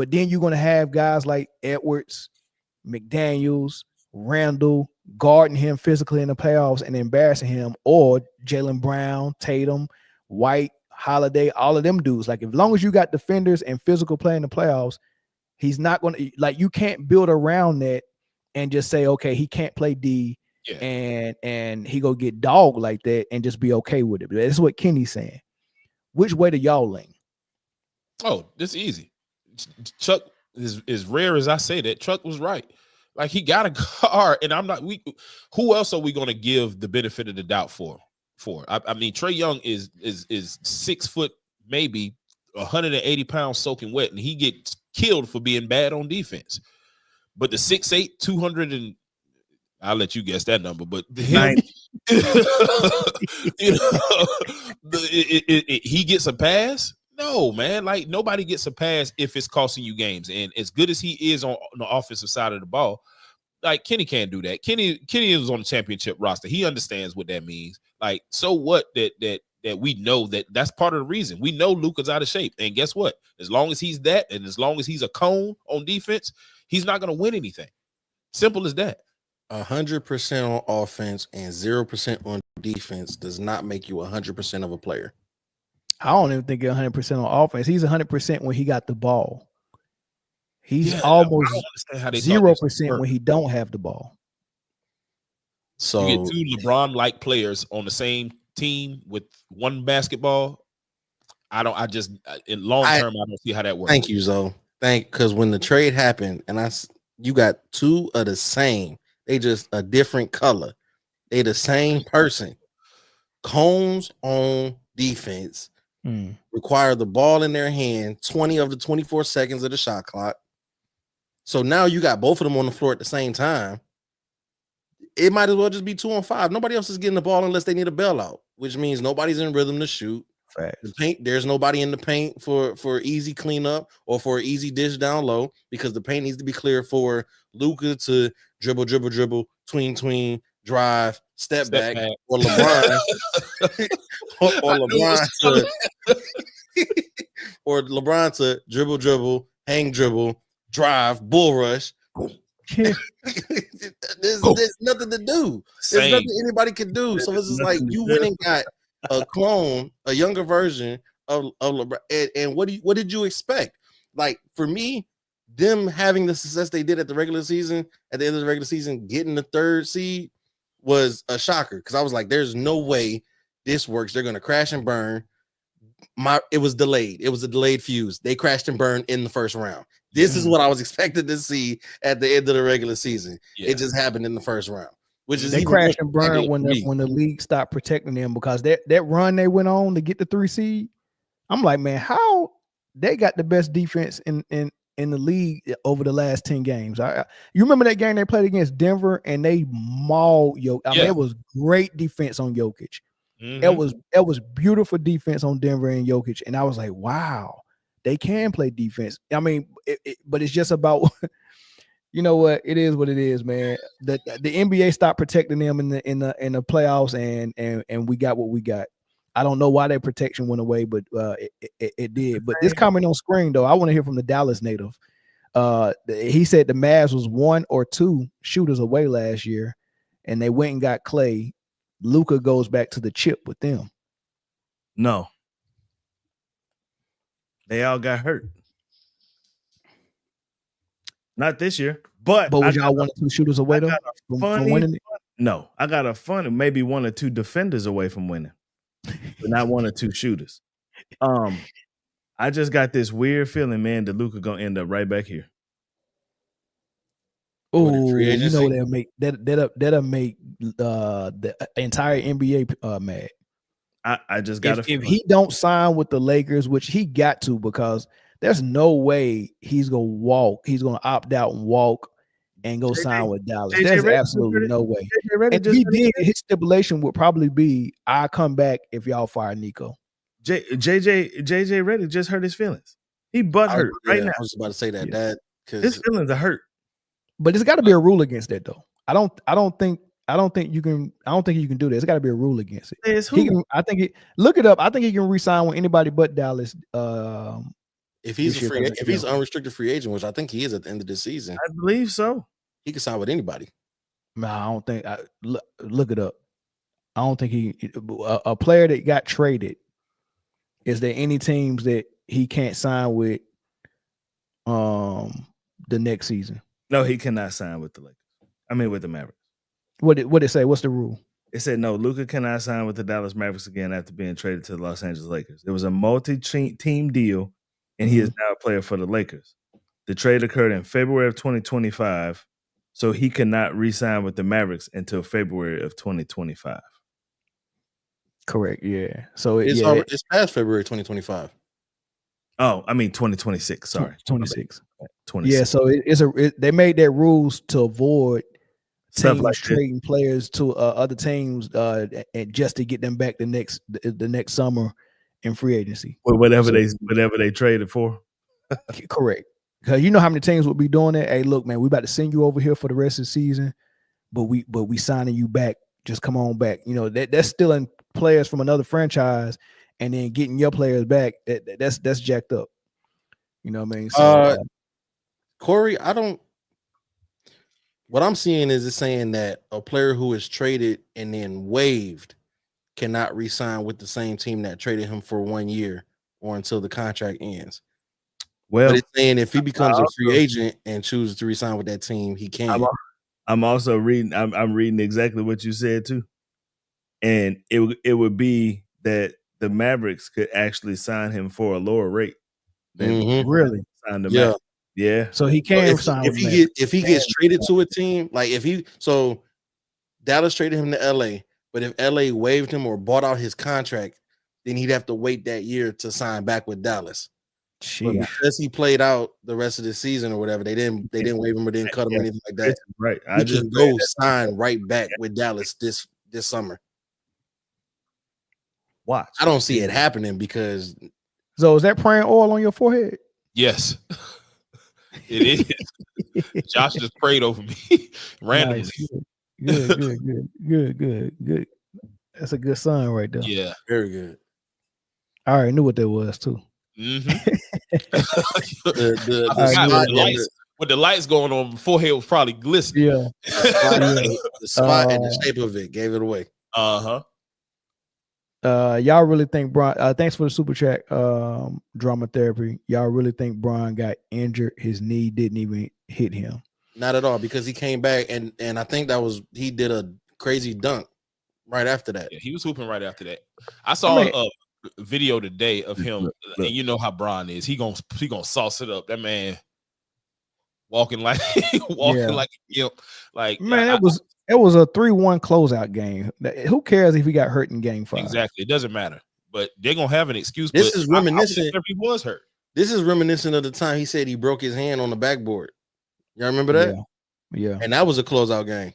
But then you're going to have guys like Edwards, McDaniels, Randall guarding him physically in the playoffs and embarrassing him, or Jaylen Brown, Tatum, White, Holiday, all of them dudes. Like, as long as you got defenders and physical play in the playoffs, he's not going to, like, you can't build around that and just say, okay, he can't play D and he go get dogged like that and just be okay with it. That's what Kenny's saying. Which way do y'all lean? Oh, this is easy. Chuck is as rare as I say that. Chuck was right. Like, he got a guard, and I'm not. Who else are we going to give the benefit of the doubt for? I mean, Trae Young is 6 foot, maybe 180 pounds soaking wet, and he gets killed for being bad on defense. But the 6'8", 200 and I'll let you guess that number, but him, he gets a pass. No, man, like, nobody gets a pass if it's costing you games. And as good as he is on the offensive side of the ball, like, Kenny can't do that. Kenny is on the championship roster. He understands what that means. Like, so what that we know that's part of the reason. We know Luka's out of shape. And guess what? As long as he's that, and as long as he's a cone on defense, he's not going to win anything. Simple as that. 100% on offense and 0% on defense does not make you 100% of a player. I don't even think he's 100% on offense. He's 100% when he got the ball. He's almost 0% when he don't have the ball. So you get two LeBron-like players on the same team with one basketball. In long term, I don't see how that works. Thank you, Zoe. Because when the trade happened, and you got two of the same, they just a different color. They the same person. Cones on defense. Require the ball in their hand 20 of the 24 seconds of the shot clock. So now you got both of them on the floor at the same time. It might as well just be 2-on-5. Nobody else is getting the ball unless they need a bailout, which means nobody's in rhythm to shoot. The paint, there's nobody in the paint for easy cleanup or for easy dish down low, because the paint needs to be clear for Luka to dribble, tween, drive, step back, or LeBron, or LeBron to dribble, hang dribble, drive, bull rush. There's nothing to do. There's nothing anybody can do. So it's just like you went and got a clone, a younger version of LeBron. And what did you expect? Like, for me, them having the success they did at the regular season, at the end of the regular season, getting the 3rd seed was a shocker, because I was like, there's no way this works. They're gonna crash and burn. It was delayed. It was a delayed fuse. They crashed and burned in the first round. This is what I was expected to see at the end of the regular season. It just happened in the first round, which is they crashed and burned when the league stopped protecting them, because that run they went on to get the 3 seed. I'm like, man, how they got the best defense in the league over the last 10 games. You remember that game they played against Denver and they mauled Jokic. I mean, it was great defense on Jokic. It was beautiful defense on Denver and Jokic. And I was like, wow, they can play defense. I mean, but it's just about, you know what? It is what it is, man. The NBA stopped protecting them in the playoffs, and we got what we got. I don't know why that protection went away, but it did. But this comment on screen, though, I want to hear from the Dallas native. He said the Mavs was 1 or 2 shooters away last year, and they went and got Clay. Luka goes back to the chip with them. No. They all got hurt. Not this year, but was y'all 1 or 2 shooters away though from winning it? No, I got a fun, maybe 1 or 2 defenders away from winning, but not 1 or 2 shooters. I just got this weird feeling, man, that Luka gonna end up right back here. Oh, you know that'll make the entire NBA mad. I just got if he don't sign with the Lakers, which he got to, because there's no way he's gonna opt out and walk and go sign with Dallas. There's absolutely no way. If he did, his stipulation would probably be, "I come back if y'all fire Nico." JJ Redick just hurt his feelings. He hurt right now. I was about to say that because his feelings are hurt. But there's got to be a rule against that, though. I don't think you can do this. There's got to be a rule against it. Look it up. I think he can re-sign with anybody but Dallas. If he's if he's an unrestricted free agent, which I think he is at the end of the season, I believe so. He can sign with anybody. No, I don't think. Look it up. I don't think a player that got traded. Is there any teams that he can't sign with? The next season. No, he cannot sign with the Lakers. I mean, with the Mavericks. What did it say? What's the rule? It said no. Luka cannot sign with the Dallas Mavericks again after being traded to the Los Angeles Lakers. It was a multi-team deal, and he is now a player for the Lakers. The trade occurred in February of 2025, so he cannot re-sign with the Mavericks until February of 2025. Correct. Yeah. So it's past February 2025. Oh, I mean 2026. Sorry, 26. 26. Yeah. So they made that rules to avoid Stuff teams like trading players to other teams and just to get them back the next summer in free agency. Well, whatever they traded for. Correct. Because you know how many teams would be doing that. Hey, look, man, we about to send you over here for the rest of the season, but we signing you back. Just come on back. You know that's stealing players from another franchise and then getting your players back. That's jacked up. You know what I mean? So, Corey, what I'm seeing is it's saying that a player who is traded and then waived cannot re-sign with the same team that traded him for 1 year or until the contract ends. Well, but it's saying if he becomes a free agent and chooses to re-sign with that team, he can. I'm also reading. I'm reading exactly what you said too, and it would be that the Mavericks could actually sign him for a lower rate than really sign the Mavericks. Yeah. So he can sign if he gets traded to a team, like so Dallas traded him to LA, but if LA waived him or bought out his contract, then he'd have to wait that year to sign back with Dallas. But because he played out the rest of the season or whatever, they didn't waive him or didn't cut him or anything like that. Right. I just go sign right back with Dallas this summer. Watch. I don't see it happening because. So is that praying oil on your forehead? Yes, it is. Josh just prayed over me randomly. Nice. Good. That's a good sign right there. Yeah, very good. I already knew what that was too. Mm-hmm. With the lights going on, forehead was probably glistening. Yeah, the spot and the shape of it gave it away. Y'all really think Bron? Thanks for the super chat, drama therapy. Y'all really think Bron got injured? His knee didn't even hit him. Not at all, because he came back and I think he did a crazy dunk right after that. Yeah, he was hooping right after that. I saw a video today of him, and you know how Bron is. He gonna sauce it up. That man walking like like man. It was a 3-1 closeout game. Who cares if he got hurt in game 5? Exactly, it doesn't matter. But they're gonna have an excuse. This is reminiscent. If he was hurt, this is reminiscent of the time he said he broke his hand on the backboard. Y'all remember that? Yeah. And that was a closeout game.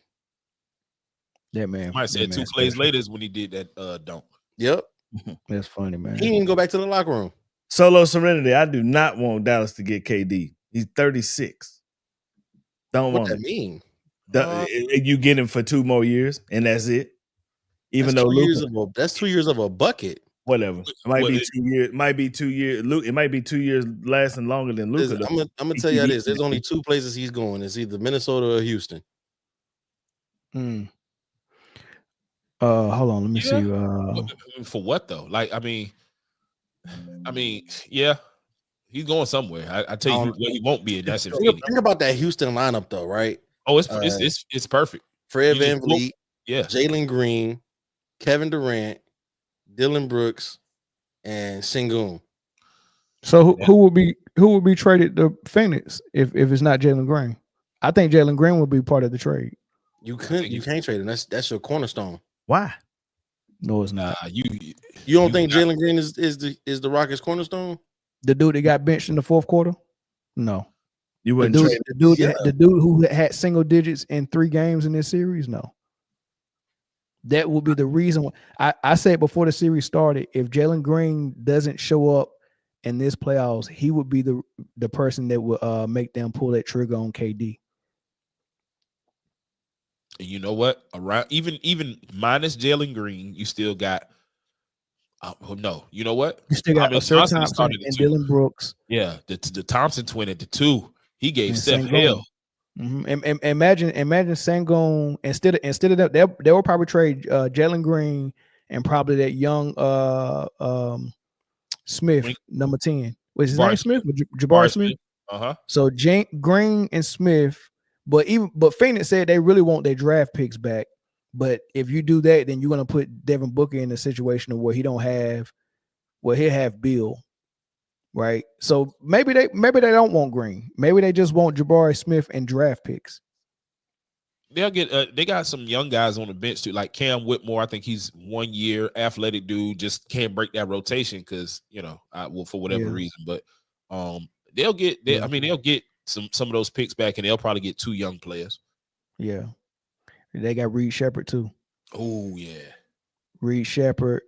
Yeah, man. Might say 2 plays later is when he did that dunk. Yep. That's funny, man. He didn't go back to the locker room. Solo Serenity. I do not want Dallas to get KD. He's 36. Don't want that mean? You get him for 2 more years, and that's it. Even though that's 2 years of a bucket. Whatever. It might be 2 years. Might be 2 years. It might be 2 years lasting longer than Luka. I'm gonna tell you this. There's only 2 places he's going. It's either Minnesota or Houston. Hold on. Let me see. For what though? Like, I mean, yeah, he's going somewhere. I tell you where he won't be. That's think about that Houston lineup though, right? Oh, it's perfect. Fred VanVleet, yeah, Jalen Green, Kevin Durant, Dylan Brooks, and Sengun. So who would be traded to Phoenix if it's not Jalen Green? I think Jalen Green would be part of the trade. You can't trade him. That's your cornerstone. Why? No, it's not. You don't think Jalen Green is the Rockets' cornerstone? The dude that got benched in the 4th quarter? No. You wouldn't trade the dude who had single digits in 3 games in this series? No. That would be the reason why I said before the series started, if Jalen Green doesn't show up in this playoffs, he would be the person that would make them pull that trigger on KD. And you know what? Around even minus Jalen Green, you still got No, you know what? You still got Thomas Sir Johnson Thompson started and at 2. Dylan Brooks. Yeah, the Thompson twin at the 2. He gave And Steph Sengun. hell. And imagine Sengun instead of that they will probably trade Jalen Green and probably that young Smith number 10. Was his name Smith? Jabari Smith? So Green and Smith, but Phoenix said they really want their draft picks back. But if you do that, then you're gonna put Devin Booker in a situation where he'll have Bill. Right. So maybe they don't want Green. Maybe they just want Jabari Smith and draft picks. They'll get they got some young guys on the bench too, like Cam Whitmore. I think he's 1 year, athletic dude, just can't break that rotation because for whatever reason. But they'll get some of those picks back, and they'll probably get 2 young players. Yeah. They got Reed Shepherd too. Oh yeah. Reed Shepherd.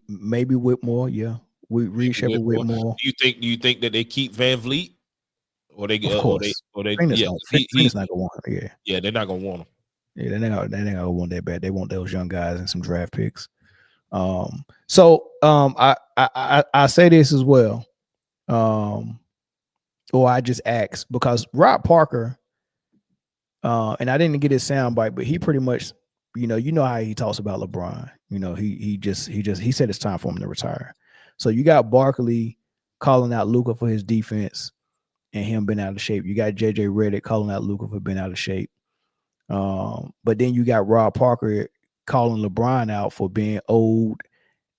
Maybe Whitmore, yeah. Reed Shepherd, Whitmore. Do you think that they keep Van Vliet, or they of course. Phoenix not gonna want him. Yeah, they're not gonna want him. Yeah, they're not gonna want that bad. They want those young guys and some draft picks. I say this as well. Or I just asked because Rob Parker, and I didn't get his soundbite, but he pretty much. You know how he talks about LeBron. He said it's time for him to retire. So you got Barkley calling out Luka for his defense and him being out of shape. You got JJ Redick calling out Luka for being out of shape. But then you got Rob Parker calling LeBron out for being old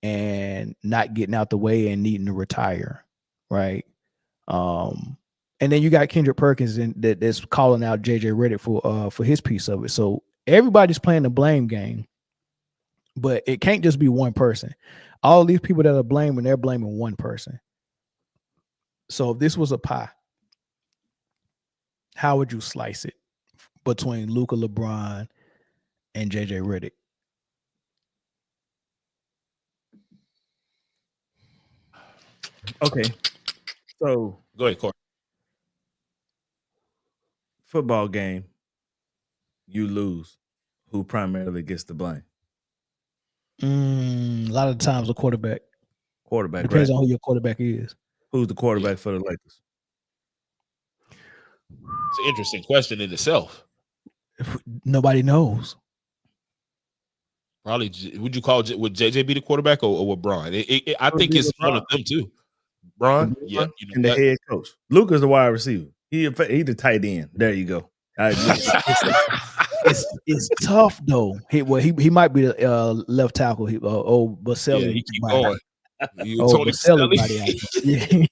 and not getting out the way and needing to retire, right? And then you got Kendrick Perkins that's calling out JJ Redick for his piece of it. So everybody's playing the blame game, but it can't just be one person. All these people that are blaming, they're blaming one person. So if this was a pie, how would you slice it between Luka, LeBron, and JJ Redick? Okay. So go ahead, Corey. Football game, you lose. Who primarily gets the blame? A lot of times the quarterback. Depends on who your quarterback is. Who's the quarterback for the Lakers? It's an interesting question in itself. Nobody knows. Probably, would JJ be the quarterback or would Bron? I think it's one of them too. Bron, yeah, and the head coach. Luka's the wide receiver. He the tight end. There you go. It's tough though. He might be the left tackle. Baselli. Yeah, he keep going. Baselli body out there.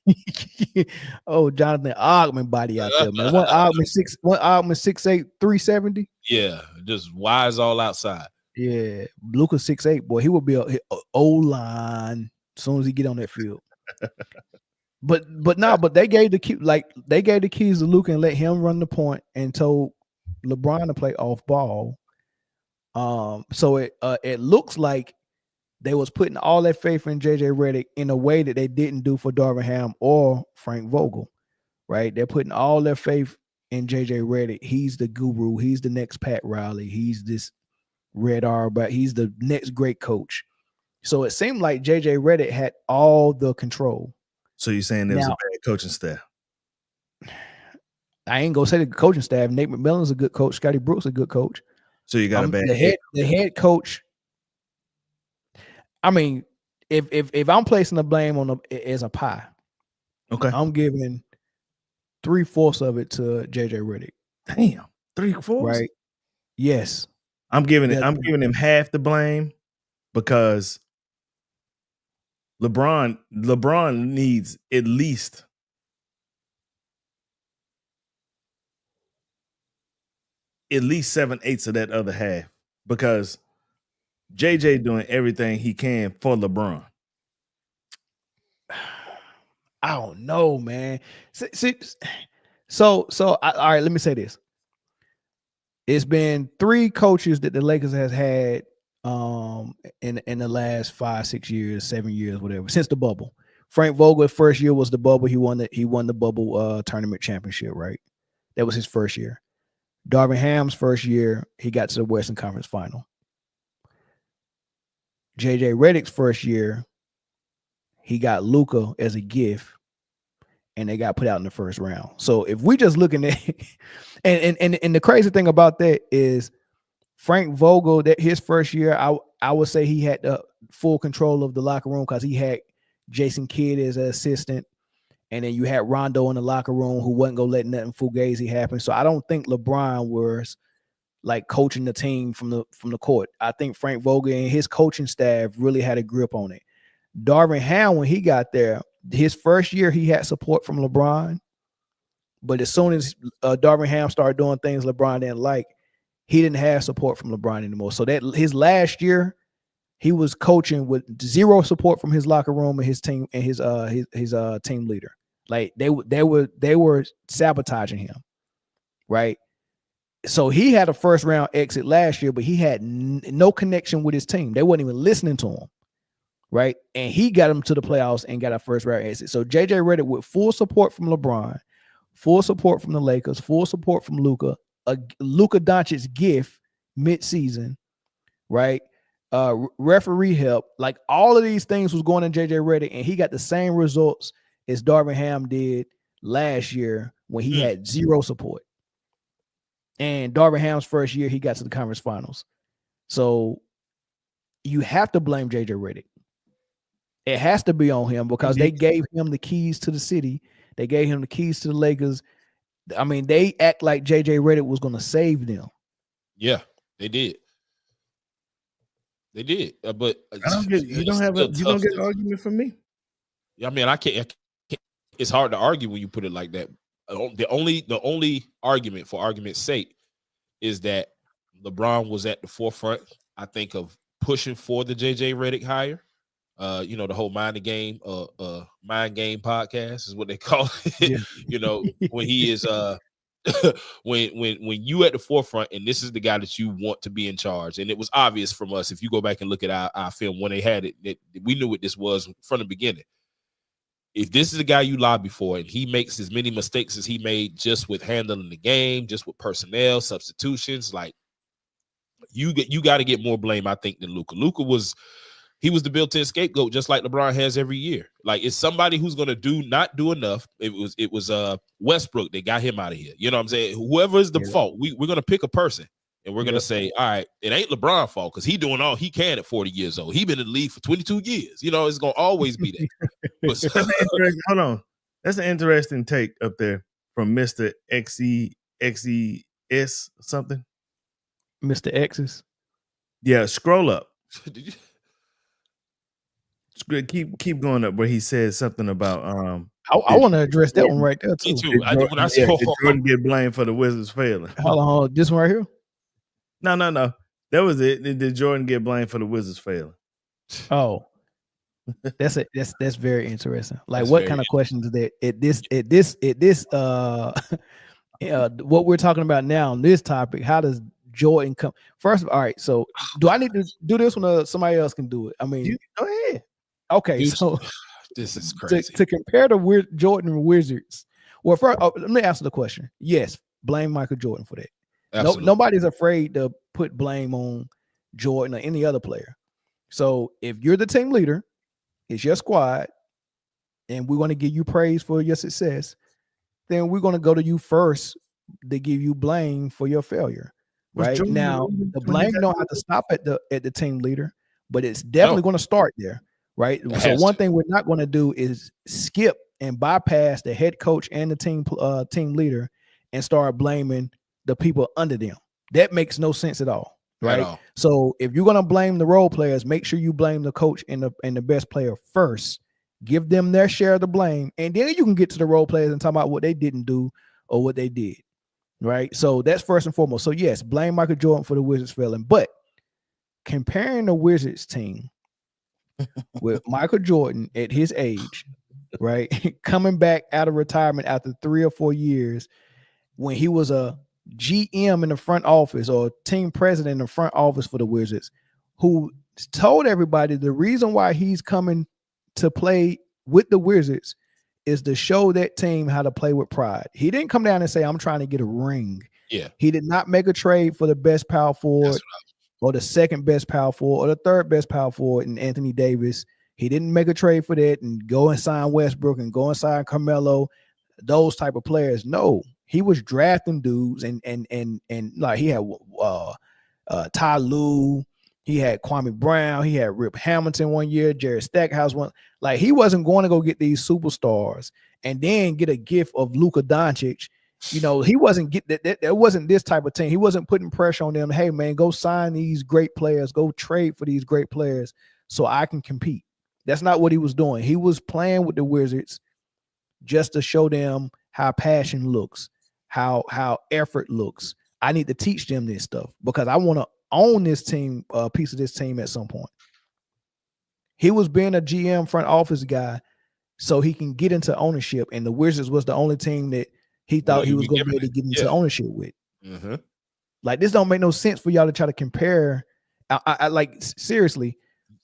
Jonathan Ogman body out there, man. One Ogman 6'8", 370. Yeah, just wise all outside. Yeah, Luka 6'8", boy. He would be a O-line as soon as he get on that field. But they gave the keys to Luka and let him run the point and told LeBron to play off ball. So it looks like they was putting all that faith in JJ Redick in a way that they didn't do for Darvin Ham or Frank Vogel, right? They're putting all their faith in JJ Redick. He's the guru. He's the next Pat Riley. He's this Red R, but he's the next great coach. So it seemed like JJ Redick had all the control. So you're saying there was a bad coaching staff? I ain't gonna say the coaching staff. Nate McMillan's a good coach. Scotty Brooks a good coach. So you got a bad the head coach. I mean, if I'm placing the blame on as a pie, okay, I'm giving 3/4 of it to JJ Redick. Damn, 3/4, right? Yes, I'm giving him half the blame because LeBron needs at least 7/8 of that other half because JJ doing everything he can for LeBron. I don't know, man. So all right, let me say this. It's been 3 coaches that the Lakers has had in the last 5-6 years, 7 years, whatever, since the bubble. Frank Vogel first year was the bubble. He won the bubble tournament championship, right? That was his first year. Darvin Ham's first year, he got to the Western Conference Final. JJ Redick's first year, he got Luka as a gift, and they got put out in the first round. So if we just looking at and the crazy thing about that is Frank Vogel, that his first year, I would say he had the full control of the locker room because he had Jason Kidd as an assistant, and then you had Rondo in the locker room who wasn't gonna let nothing fugazi happen. So I don't think LeBron was like coaching the team from the court. I think Frank Vogel and his coaching staff really had a grip on it. Darvin Ham, when he got there, his first year he had support from LeBron, but as soon as Darvin Ham started doing things LeBron didn't like, he didn't have support from LeBron anymore. So that his last year, he was coaching with zero support from his locker room and his team and his team leader. Like they were sabotaging him, right? So he had a first round exit last year, but he had no connection with his team. They weren't even listening to him, right? And he got him to the playoffs and got a first round exit. So JJ Redick with full support from LeBron, full support from the Lakers, full support from Luka, Luka Doncic gift mid-season, right? Referee help, like all of these things was going in JJ Redick, and he got the same results as Darvin Ham did last year when he had zero support. And Darvin Ham's first year, he got to the conference finals. So you have to blame JJ Redick. It has to be on him because they gave him the keys to the city. They gave him the keys to the Lakers. I mean, they act like JJ Redick was going to save them. Yeah, they did. They did. But you don't get an argument from me. I mean, I can't. It's hard to argue when you put it like that. The only argument, for argument's sake, is that LeBron was at the forefront, I think, of pushing for the JJ Redick hire. The whole mind game podcast is what they call it. Yeah. When he is when you at the forefront and this is the guy that you want to be in charge. And it was obvious from us. If you go back and look at our film when they had it, that we knew what this was from the beginning. If this is the guy you lobby for and he makes as many mistakes as he made just with handling the game, just with personnel, substitutions, like you got to get more blame, I think, than Luka. Luka was the built-in scapegoat, just like LeBron has every year. Like it's somebody who's gonna not do enough. It was Westbrook that got him out of here. You know what I'm saying? Whoever is the fault, we're gonna pick a person and we're gonna say, all right, it ain't LeBron's fault because he doing all he can at 40 years old. He been in the league for 22 years. It's gonna always be that. Hold on, that's an interesting take up there from Mr. XES something. Mr. X's. Yeah, scroll up. Keep going up where he says something about I want to address that one right there too. Me too. Did Jordan get blamed for the Wizards failing? Hold on, this one right here. No, that was it. Did Jordan get blamed for the Wizards failing? Oh, that's very interesting. Like, that's what kind of questions is that? What we're talking about now on this topic? How does Jordan come? First, all right. So, do I need to do this when somebody else can do it? I mean, go ahead. Okay, dude, so this is crazy to compare the Jordan Wizards. Well, first, let me answer the question. Yes, blame Michael Jordan for that. Nobody's afraid to put blame on Jordan or any other player. So if you're the team leader, it's your squad, and we're going to give you praise for your success, then we're going to go to you first to give you blame for your failure. Right now, the blame don't have to stop at the team leader, but it's definitely going to start there. Right. So one thing we're not going to do is skip and bypass the head coach and the team leader and start blaming the people under them. That makes no sense at all. Right. So if you're going to blame the role players, make sure you blame the coach and the best player first. Give them their share of the blame. And then you can get to the role players and talk about what they didn't do or what they did. Right. So that's first and foremost. So yes, blame Michael Jordan for the Wizards failing. But comparing the Wizards team with Michael Jordan at his age, right, coming back out of retirement after 3 or 4 years, when he was a GM in the front office or team president in the front office for the Wizards, who told everybody the reason why he's coming to play with the Wizards is to show that team how to play with pride. He didn't come down and say, I'm trying to get a ring. Yeah. He did not make a trade for the best power forward. or the second best power forward, or the third best power forward in Anthony Davis. He didn't make a trade for that and go and sign Westbrook and go and sign Carmelo, those type of players. No, he was drafting dudes and like he had Ty Lue, he had Kwame Brown, he had Rip Hamilton one year, Jared Stackhouse one. Like he wasn't going to go get these superstars and then get a gift of Luka Doncic. You know, he wasn't that wasn't this type of team. He wasn't putting pressure on them. Hey man, go sign these great players, go trade for these great players so I can compete. That's not what he was doing. He was playing with the Wizards just to show them how passion looks, how effort looks. I need to teach them this stuff because I want to own this team, a piece of this team at some point. He was being a GM front office guy so he can get into ownership, and the Wizards was the only team that he thought he was going to be able to get into ownership with. Mm-hmm. Like, this don't make no sense for y'all to try to compare. I like, seriously,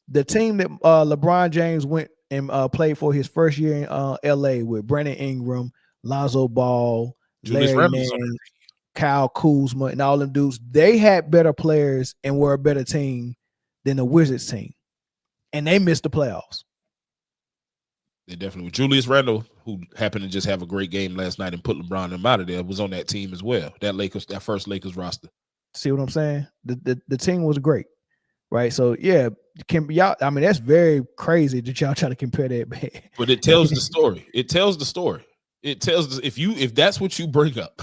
the team that LeBron James went and played for his first year in LA with Brandon Ingram, Lonzo Ball, Julius Larry Randle's Nance, Kyle Kuzma, and all them dudes, they had better players and were a better team than the Wizards team. And they missed the playoffs. They definitely. Julius Randle, who happened to just have a great game last night and put LeBron and them out of there, was on that team as well. That first Lakers roster. See what I'm saying? The team was great, right? So yeah, y'all. I mean, that's very crazy that y'all try to compare that. But it tells the story. It tells the story. It tells if that's what you bring up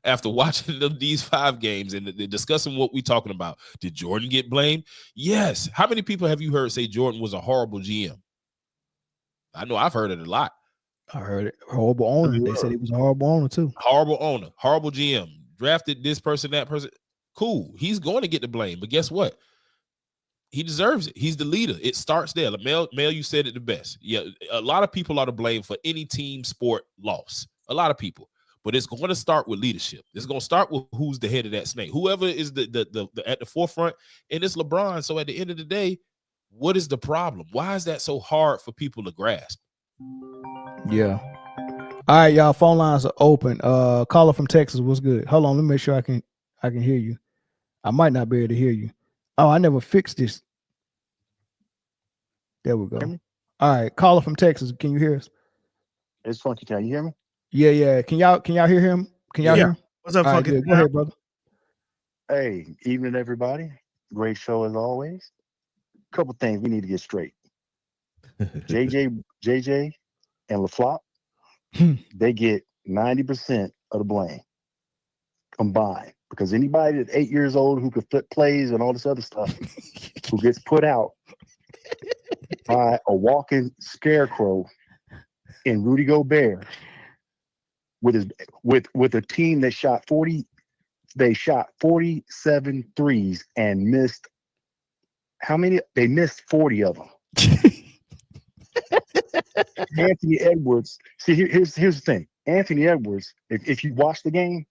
after watching these 5 games and discussing what we're talking about. Did Jordan get blamed? Yes. How many people have you heard say Jordan was a horrible GM? I know I've heard it a lot. I heard it. Horrible owner. They said he was a horrible owner too. Horrible owner. Horrible GM. Drafted this person, that person. Cool. He's going to get the blame. But guess what? He deserves it. He's the leader. It starts there. Mel, you said it the best. Yeah, a lot of people are to blame for any team sport loss. A lot of people. But it's going to start with leadership. It's going to start with who's the head of that snake. Whoever is the at the forefront, and it's LeBron. So at the end of the day, what is the problem? Why is that so hard for people to grasp? Yeah. All right, y'all. Phone lines are open. Caller from Texas, what's good? Hold on, let me make sure I can hear you. I might not be able to hear you. Oh, I never fixed this. There we go. All right, caller from Texas, can you hear us? It's Funky. Can you hear me? Yeah. Can y'all hear him? Can y'all hear him? What's up, Funky? Right, go ahead, brother. Hey, evening, everybody. Great show as always. Couple things we need to get straight. JJ, and LaFlop, they get 90% of the blame combined. Because anybody that's 8 years old who could flip plays and all this other stuff, who gets put out by a walking scarecrow in Rudy Gobert with a team that shot 47 threes and missed how many? They missed 40 of them. Anthony Edwards. See, here's the thing. Anthony Edwards, if you watch the game,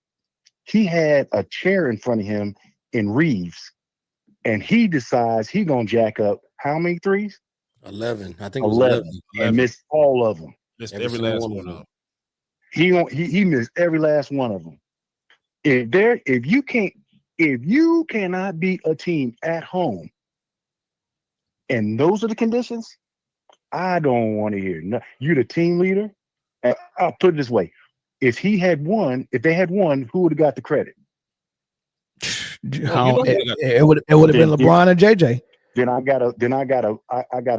he had a chair in front of him in Reeves, and he decides he's gonna jack up how many threes? 11. I think it was 11. And missed all of them. Missed every last one of them. He missed every last one of them. If you cannot beat a team at home, and those are the conditions, I don't want to hear. No, you're the team leader. I'll put it this way: if they had won, who would have got the credit? It would have been LeBron and JJ. Then I got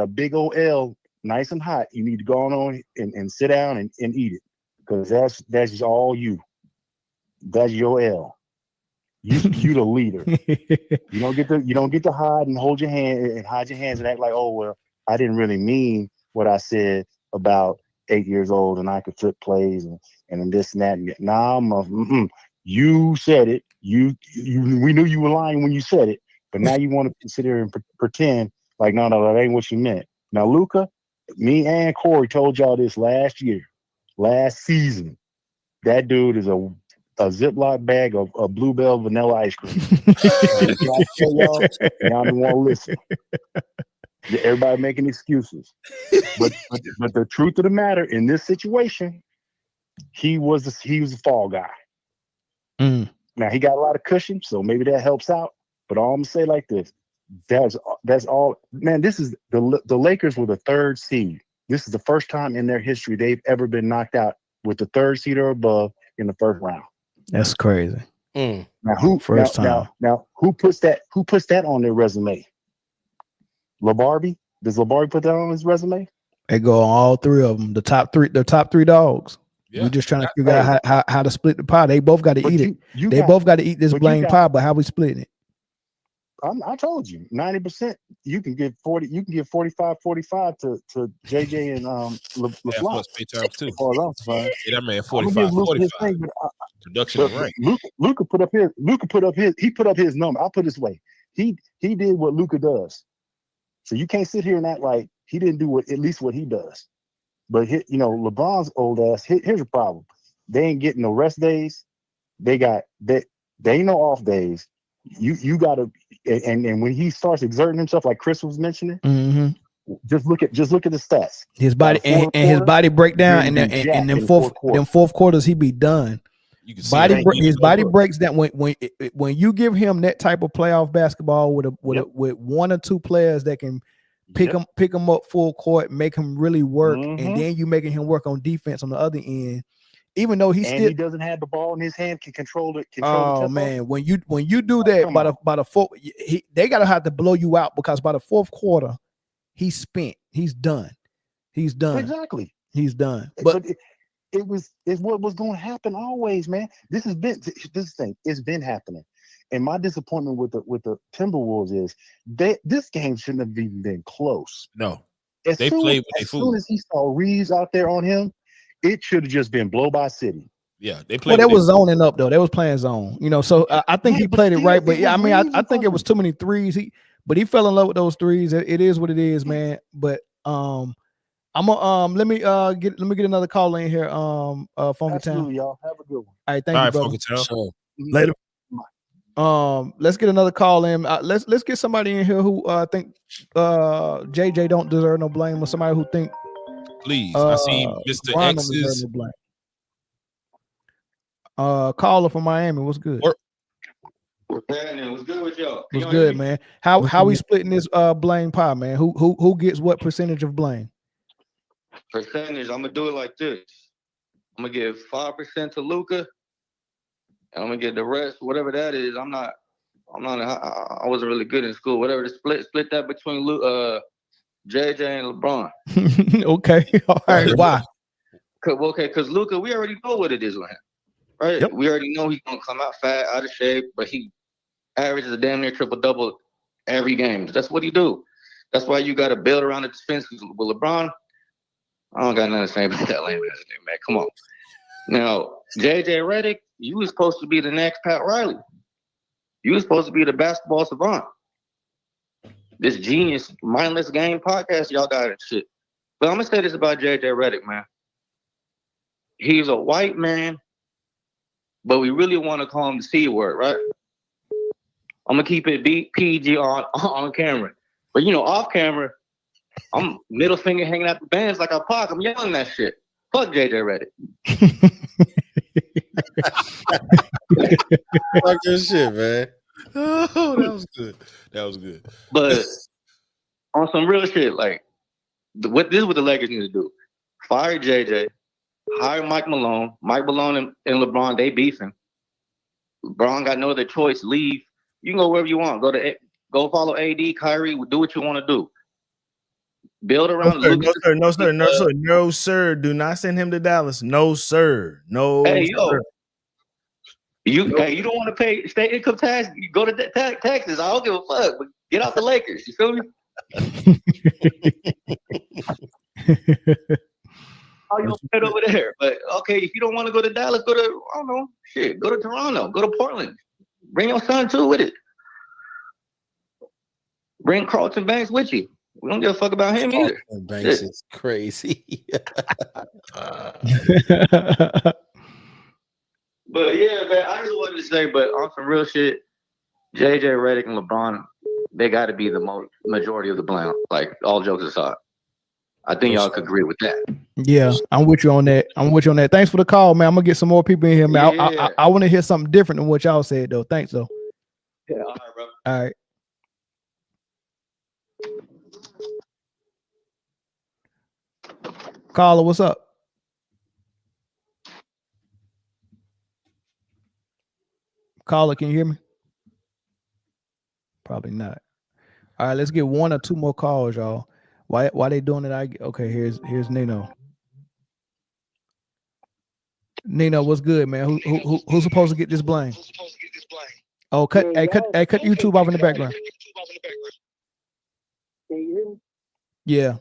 a big old L, nice and hot. You need to go on and sit down and eat it, because that's all you. That's your L. You the leader. You don't get to hide and hold your hand and hide your hands and act like, oh well, I didn't really mean what I said about 8 years old and I could flip plays and this and that. Nah, you said it. We knew you were lying when you said it, but now you want to sit there and pretend like no, that ain't what you meant. Now, Luka, me and Corey told y'all this last season. That dude is a Ziploc bag of Bluebell vanilla ice cream. Y'all don't want to listen. Everybody making excuses, but the truth of the matter in this situation, he was the fall guy. Mm. Now he got a lot of cushion, so maybe that helps out. But all I'm gonna say like this: that's all, man. This is the Lakers were the 3rd seed. This is the first time in their history they've ever been knocked out with the 3rd seed or above in the first round. That's crazy. Now who time? Now who puts that on their resume? LaBarbie? Does LaBarbie put that on his resume? They go on all 3 of them. The top three dogs. Yeah. We're just trying to figure out how to split the pie. They both got to eat it. They both got to eat this blame pie, but how we splitting it? I told you 90%. You can give 40. You can give 45 to JJ and LaFleur. Too. That man 45. Production of rank. Luka put up his number. I'll put it this way. He did what Luka does. So you can't sit here and act like he didn't do at least what he does. But LeBron's old ass. Here's the problem: they ain't getting no rest days. They ain't no off days. You gotta, and when he starts exerting himself, like Chris was mentioning, just look at the stats. His body and his body break down, and then fourth quarters he be done. His body breaks down when you give him that type of playoff basketball with 1 or 2 players that can pick him up full court, make him really work, and then you making him work on defense on the other end. Even though he doesn't have the ball in his hand, can control it. Man, when you do that by the fourth, they gotta have to blow you out, because by the fourth quarter, he's spent. He's done. Exactly. He's done. But it's what was going to happen always, man. This thing. It's been happening. And my disappointment with the Timberwolves is this game shouldn't have even been close. No, as soon as he saw Reeves out there on him, it should have just been blow by city. Yeah, they played. Well, they was zoning up though. They was playing zone, So I think he played it right. But yeah, I mean, I think it was too many threes. He fell in love with those threes. It is what it is, man. But I'm gonna let me get another call in here. Funky Town. Y'all have a good one. All right, thank you, brother. Funky Town. Sure. Later. Let's get another call in. Let's get somebody in here who think JJ don't deserve no blame, or somebody who think. Please, I see Mr. X's. Caller from Miami. What's good? What's happening? What's good with y'all? What's good, man? How we splitting this blame pie, man? Who gets what percentage of blame? Percentage. I'm gonna do it like this. I'm gonna give 5% to Luka, and I'm gonna get the rest, whatever that is. I wasn't really good in school. Whatever the split that between JJ and LeBron. Okay. All right. Why? Because Luka, we already know what it is with him, right? Yep. We already know he's gonna come out fat, out of shape, but he averages a damn near triple-double every game. That's what he do. That's why you got to build around the defense. With LeBron, I don't got nothing to say about that lame ass name, man. Come on. Now, JJ Redick, you was supposed to be the next Pat Riley. You was supposed to be the basketball savant. This genius, mindless game podcast y'all got and shit. But I'm going to say this about JJ Redick, man. He's a white man, but we really want to call him the C word, right? I'm going to keep it PG on camera. But, off camera, I'm middle finger hanging out the bands like a Pac. I'm yelling that shit. Fuck JJ Redick. Fuck your shit, man. Oh, that was good. But on some real shit, like, this is what the Lakers need to do. Fire JJ. Hire Mike Malone. Mike Malone and LeBron, they beefing. LeBron got no other choice. Leave. You can go wherever you want. Go follow AD, Kyrie. Do what you want to do. Build around. No, sir. Do not send him to Dallas. No, sir. No. Hey, sir. You don't want to pay state income tax? You go to Texas. I don't give a fuck. But get out the Lakers. You feel me? Oh, you head over there. But okay, if you don't want to go to Dallas, go to go to Toronto, go to Portland. Bring your son too with it. Bring Carlton Banks with you. We don't give a fuck about him either. Banks is crazy. But yeah, man, I just wanted to say, but on some real shit, JJ Redick and LeBron, they got to be the majority of the blame. Like, all jokes aside, I think y'all could agree with that. Yeah, I'm with you on that. Thanks for the call, man. I'm gonna get some more people in here, man. Yeah. I want to hear something different than what y'all said, though. Thanks, though. Yeah, all right, bro. All right. Caller, what's up? Caller, can you hear me? Probably not. All right, let's get one or two more calls, y'all. Why they doing it? Okay, here's Nino. Nino, what's good, man? Who's supposed to get this blame? Oh, cut YouTube off in the background. Can you hear me? Yeah.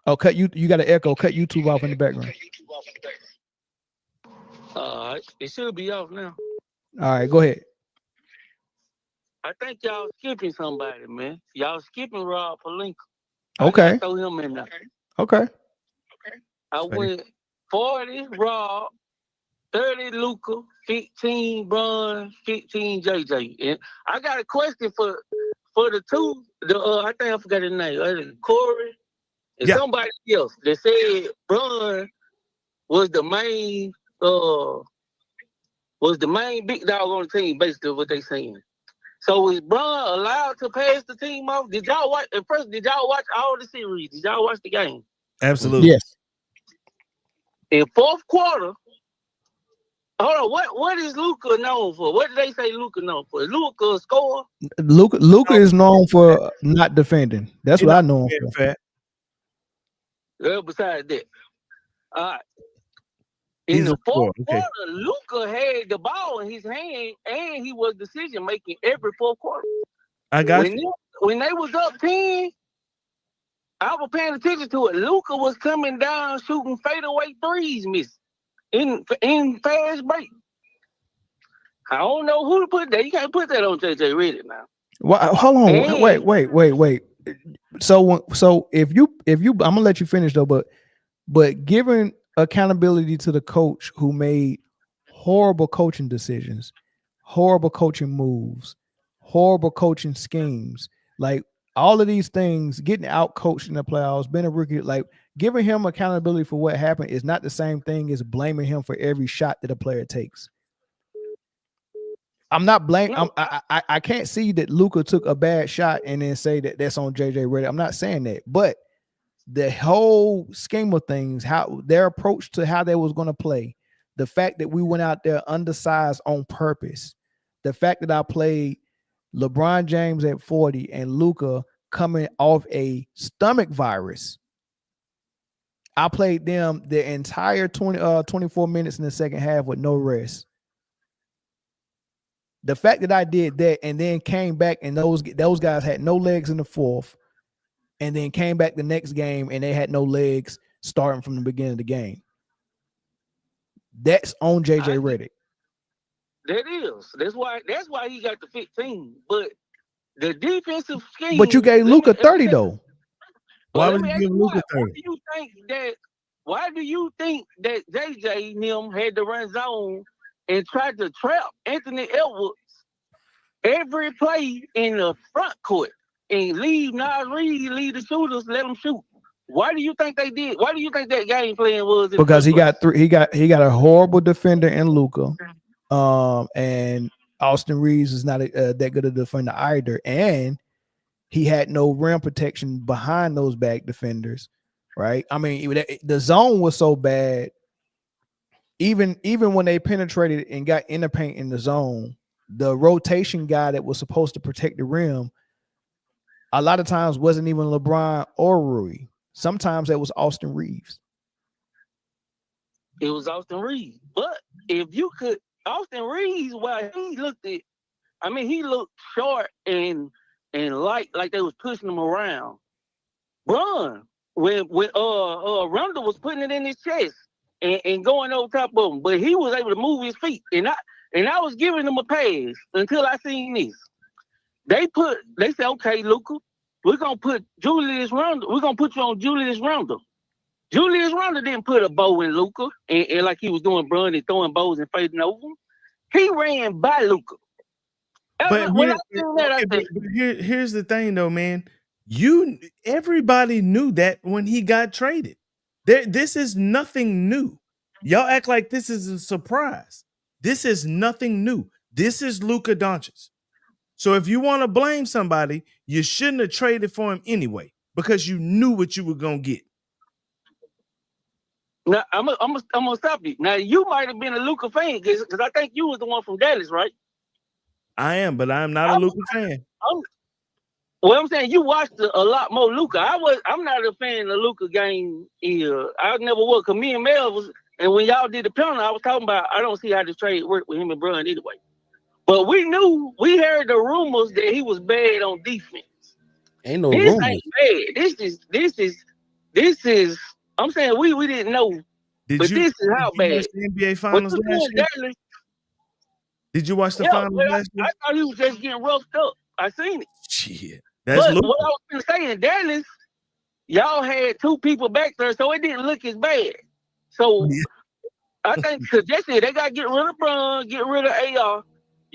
Oh, you got an echo. Cut YouTube off in the background. It should be off now. All right, go ahead. I think y'all skipping somebody, man. Y'all skipping Rob Pelinka. Okay. Throw him in there. Okay. I went 40 Rob, 30 Luka, 15 Bron, 15 JJ. And I got a question for the two. I think I forgot his name. Corey and somebody else that said Bron was the main big dog on the team, basically what they saying. So is Bron allowed to pass the team off? Did y'all watch all the series? Did y'all watch the game? Absolutely. Yes. In fourth quarter, hold on, what is Luka known for? What did they say Luka known for? Is Luka a scorer? Luka is known for not defending. That's what I know him for. Well, besides that. All right. In the fourth quarter, Luka had the ball in his hand, and he was decision making every fourth quarter. I got you. When they was up 10, I was paying attention to it. Luka was coming down shooting fadeaway threes, in fast break. I don't know who to put that. You can't put that on JJ Redick now. Well, hold on. Wait. So if you, I'm gonna let you finish though, but given accountability to the coach who made horrible coaching decisions, horrible coaching moves, horrible coaching schemes, like all of these things, getting out coached in the playoffs, being a rookie, like giving him accountability for what happened is not the same thing as blaming him for every shot that a player takes. I'm not blaming. I can't see that Luka took a bad shot and then say that that's on JJ Redick. I'm not saying that, but the whole scheme of things, how their approach to how they was going to play, the fact that we went out there undersized on purpose, the fact that I played LeBron James at 40 and Luka coming off a stomach virus. I played them the entire 24 minutes in the second half with no rest. The fact that I did that and then came back and those guys had no legs in the fourth, and then came back the next game and they had no legs starting from the beginning of the game. That's on JJ Redick. That is. That's why he got the 15. But the defensive scheme. But you gave Luka 30 though. Why would you give Luka 30? Why do you think that JJ and him had to run zone and tried to trap Anthony Edwards every play in the front court and leave Nas Reed, leave the shooters, let them shoot? Why do you think they did? Why do you think that game plan was? Because he got a horrible defender in Luka, and Austin Reeves is not that good a defender either, and he had no rim protection behind those back defenders, right? I mean, the zone was so bad. Even when they penetrated and got in the paint in the zone, the rotation guy that was supposed to protect the rim, a lot of times wasn't even LeBron or Rui. Sometimes it was Austin Reeves. It was Austin Reeves. But if you could, Austin Reeves, well, he looked short and light, like they was pushing him around. Bron, when Rundle was putting it in his chest and going over top of him, but he was able to move his feet. And I was giving him a pass until I seen this. They said, okay, Luka, we're gonna put Julius Randle. We're gonna put you on Julius Randle. Julius Randle didn't put a bow in Luka and like he was doing Brun and throwing bows and fading over. He ran by Luka. Here's the thing, though, man. Everybody knew that when he got traded. This is nothing new. Y'all act like this is a surprise. This is nothing new. This is Luka Doncic. So if you want to blame somebody, you shouldn't have traded for him anyway because you knew what you were gonna get. Now I'm gonna stop you. Now you might have been a Luka fan because I think you was the one from Dallas, right? I am, but I'm not a Luka fan. Well, I'm saying you watched a lot more Luka. I'm not a fan of Luka game either. I never was. Cause me and Mel was, and when y'all did the panel, I was talking about I don't see how this trade worked with him and Brun anyway. But we heard the rumors that he was bad on defense. Ain't no This rumors. ain't bad. This is. I'm saying we didn't know. This is how bad. Watch the NBA Finals last year? Dallas, did you watch the Finals last year? I thought he was just getting roughed up. I seen it. Shit. But what I was going to say in Dallas, y'all had two people back there, so it didn't look as bad. So I think because that's it. They got to get rid of Brun, get rid of AR.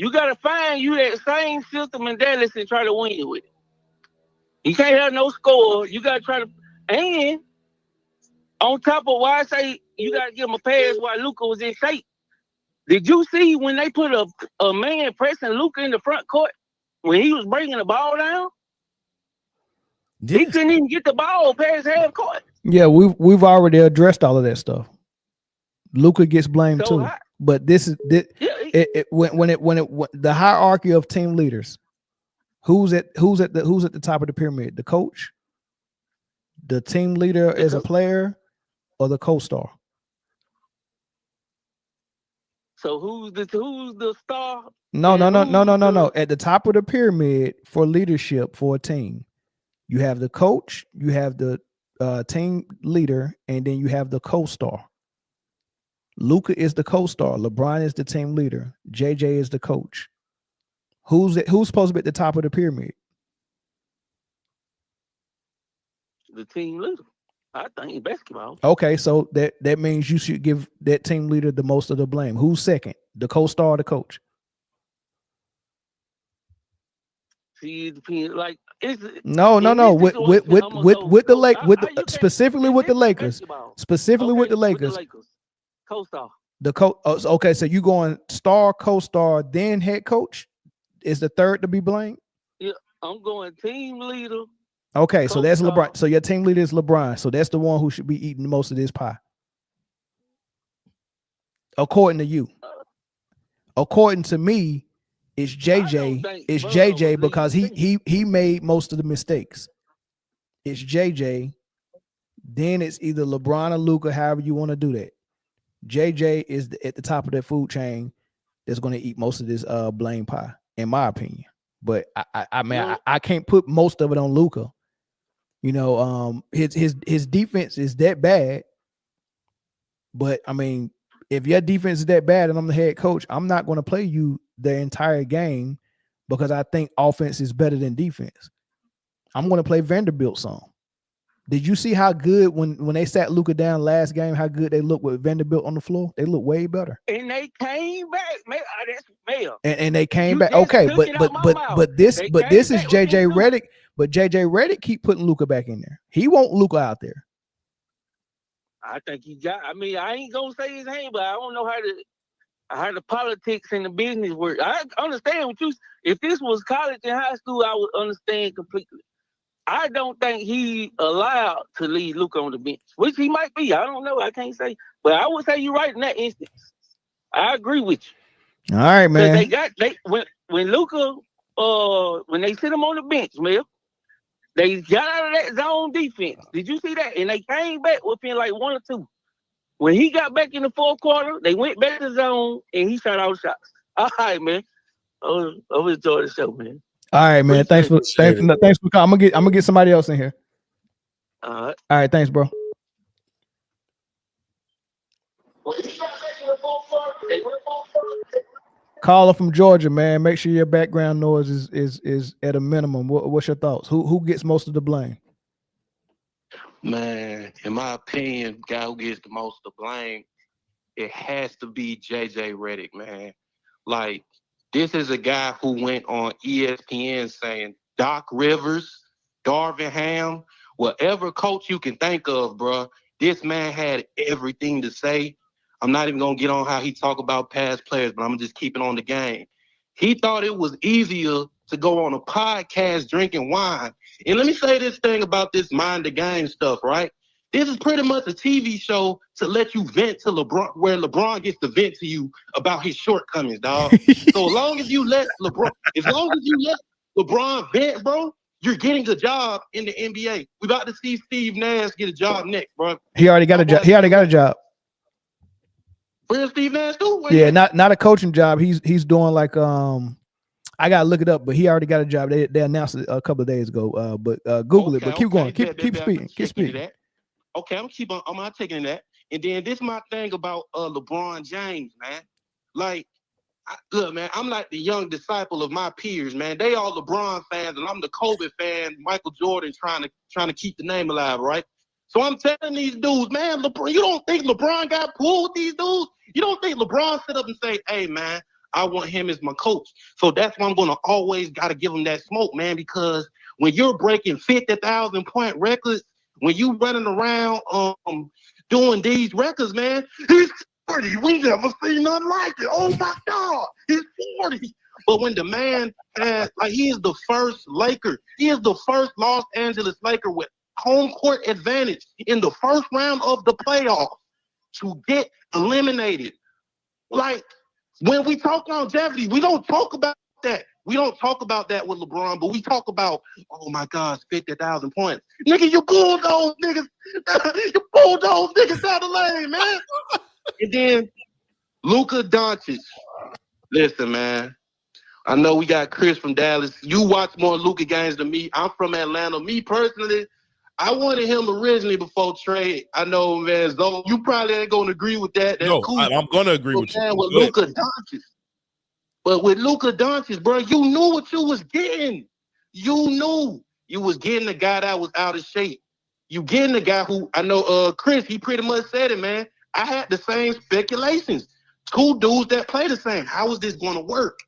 You got to find you that same system in Dallas and try to win with it. You can't have no score. You got to try to. And on top of why I say you got to give him a pass while Luka was in shape. Did you see when they put a man pressing Luka in the front court when he was bringing the ball down? Yes. He couldn't even get the ball past half court. Yeah, we've already addressed all of that stuff. Luka gets blamed too, but this is when the hierarchy of team leaders. Who's at the top of the pyramid? The coach, the team leader as a player, or the co-star? So who's the star? No. At the top of the pyramid for leadership for a team, you have the coach, you have the team leader, and then you have the co-star. Luka is the co-star. LeBron is the team leader. JJ is the coach. Who's supposed to be at the top of the pyramid? The team leader. I think in basketball. Okay, so that means you should give that team leader the most of the blame. Who's second? The co-star or the coach? See, it depends. Like no. With the Lakers, specifically with the Lakers. Specifically with the Lakers. Co-star. Okay, so you going star, co-star, then head coach is the third to be blamed? Yeah, I'm going team leader. Okay, so that's LeBron. So your team leader is LeBron. So that's the one who should be eating most of this pie. According to you. According to me, it's JJ. It's JJ because he made most of the mistakes. It's JJ. Then it's either LeBron or Luka, however you want to do that. JJ is at the top of that food chain that's going to eat most of this blame pie, in my opinion. But I can't put most of it on Luka. You know, his defense is that bad. But I mean, if your defense is that bad and I'm the head coach, I'm not going to play you the entire game because I think offense is better than defense. I'm going to play Vanderbilt some. Did you see how good when they sat Luka down last game, how good they looked with Vanderbilt on the floor? They look way better. And they came back, man. That's Mel. And they came back. Okay, but this is JJ Redick. But JJ Redick keep putting Luka back in there. He want Luka out there. I think he got. I mean, I ain't gonna say his name, but I don't know how the politics and the business work. I understand what you. If this was college and high school, I would understand completely. I don't think he allowed to leave Luka on the bench, which he might be. I don't know. I can't say, but I would say you're right in that instance. I agree with you. All right, man. When Luka when they sit him on the bench, Mel, they got out of that zone defense. Did you see that? And they came back within like 1 or 2. When he got back in the fourth quarter, they went back to the zone and he shot out shots. All right, man. I'm enjoying the show, man. All right, man. Thanks for calling. I'm gonna get somebody else in here. All right, thanks, bro. Caller from Georgia, man. Make sure your background noise is at a minimum. What's your thoughts? Who gets most of the blame? Man, in my opinion, guy who gets the most of the blame, it has to be JJ Redick, man. Like, this is a guy who went on ESPN saying Doc Rivers, Darvin Ham, whatever coach you can think of, bro. This man had everything to say. I'm not even going to get on how he talk about past players, but I'm just keeping on the game. He thought it was easier to go on a podcast drinking wine. And let me say this thing about this mind the game stuff, right? This is pretty much a TV show to let you vent to LeBron, where LeBron gets to vent to you about his shortcomings, dog. So as long as you let LeBron vent, bro, you're getting a job in the NBA. We about to see Steve Nash get a job next, bro. He already got a job. He already got a job. Where's Steve Nash do? Yeah, not a coaching job. He's doing like I gotta look it up, but he already got a job. They announced it a couple of days ago. But Google it. But keep going. Keep speaking. Keep speaking. Okay, I'm taking that. And then this is my thing about LeBron James, man. Like, look, man, I'm like the young disciple of my peers, man. They all LeBron fans, and I'm the Kobe fan, Michael Jordan, trying to keep the name alive, right? So I'm telling these dudes, man, LeBron, you don't think LeBron got pulled with these dudes? You don't think LeBron sit up and say, hey, man, I want him as my coach. So that's why I'm going to always got to give him that smoke, man, because when you're breaking 50,000-point records, when you running around doing these records, man, he's 40. We never seen nothing like it. Oh, my God, he's 40. But when the man has, like, he is the first Laker. He is the first Los Angeles Laker with home court advantage in the first round of the playoffs to get eliminated. Like, when we talk longevity, we don't talk about that. We don't talk about that with LeBron, but we talk about, oh my gosh, 50,000 points. Nigga, you bulldoze niggas. You bulldoze niggas down the lane, man. And then Luka Doncic. Listen, man. I know we got Chris from Dallas. You watch more Luka games than me. I'm from Atlanta. Me personally, I wanted him originally before trade. I know, man. So you probably ain't gonna agree with that. That's cool. I'm gonna agree with you. With Luka Doncic. But with Luka Doncic, bro, you knew what you was getting. You knew you was getting the guy that was out of shape. You getting the guy who, I know, Chris, he pretty much said it, man. I had the same speculations. Two dudes that play the same. How is this going to work?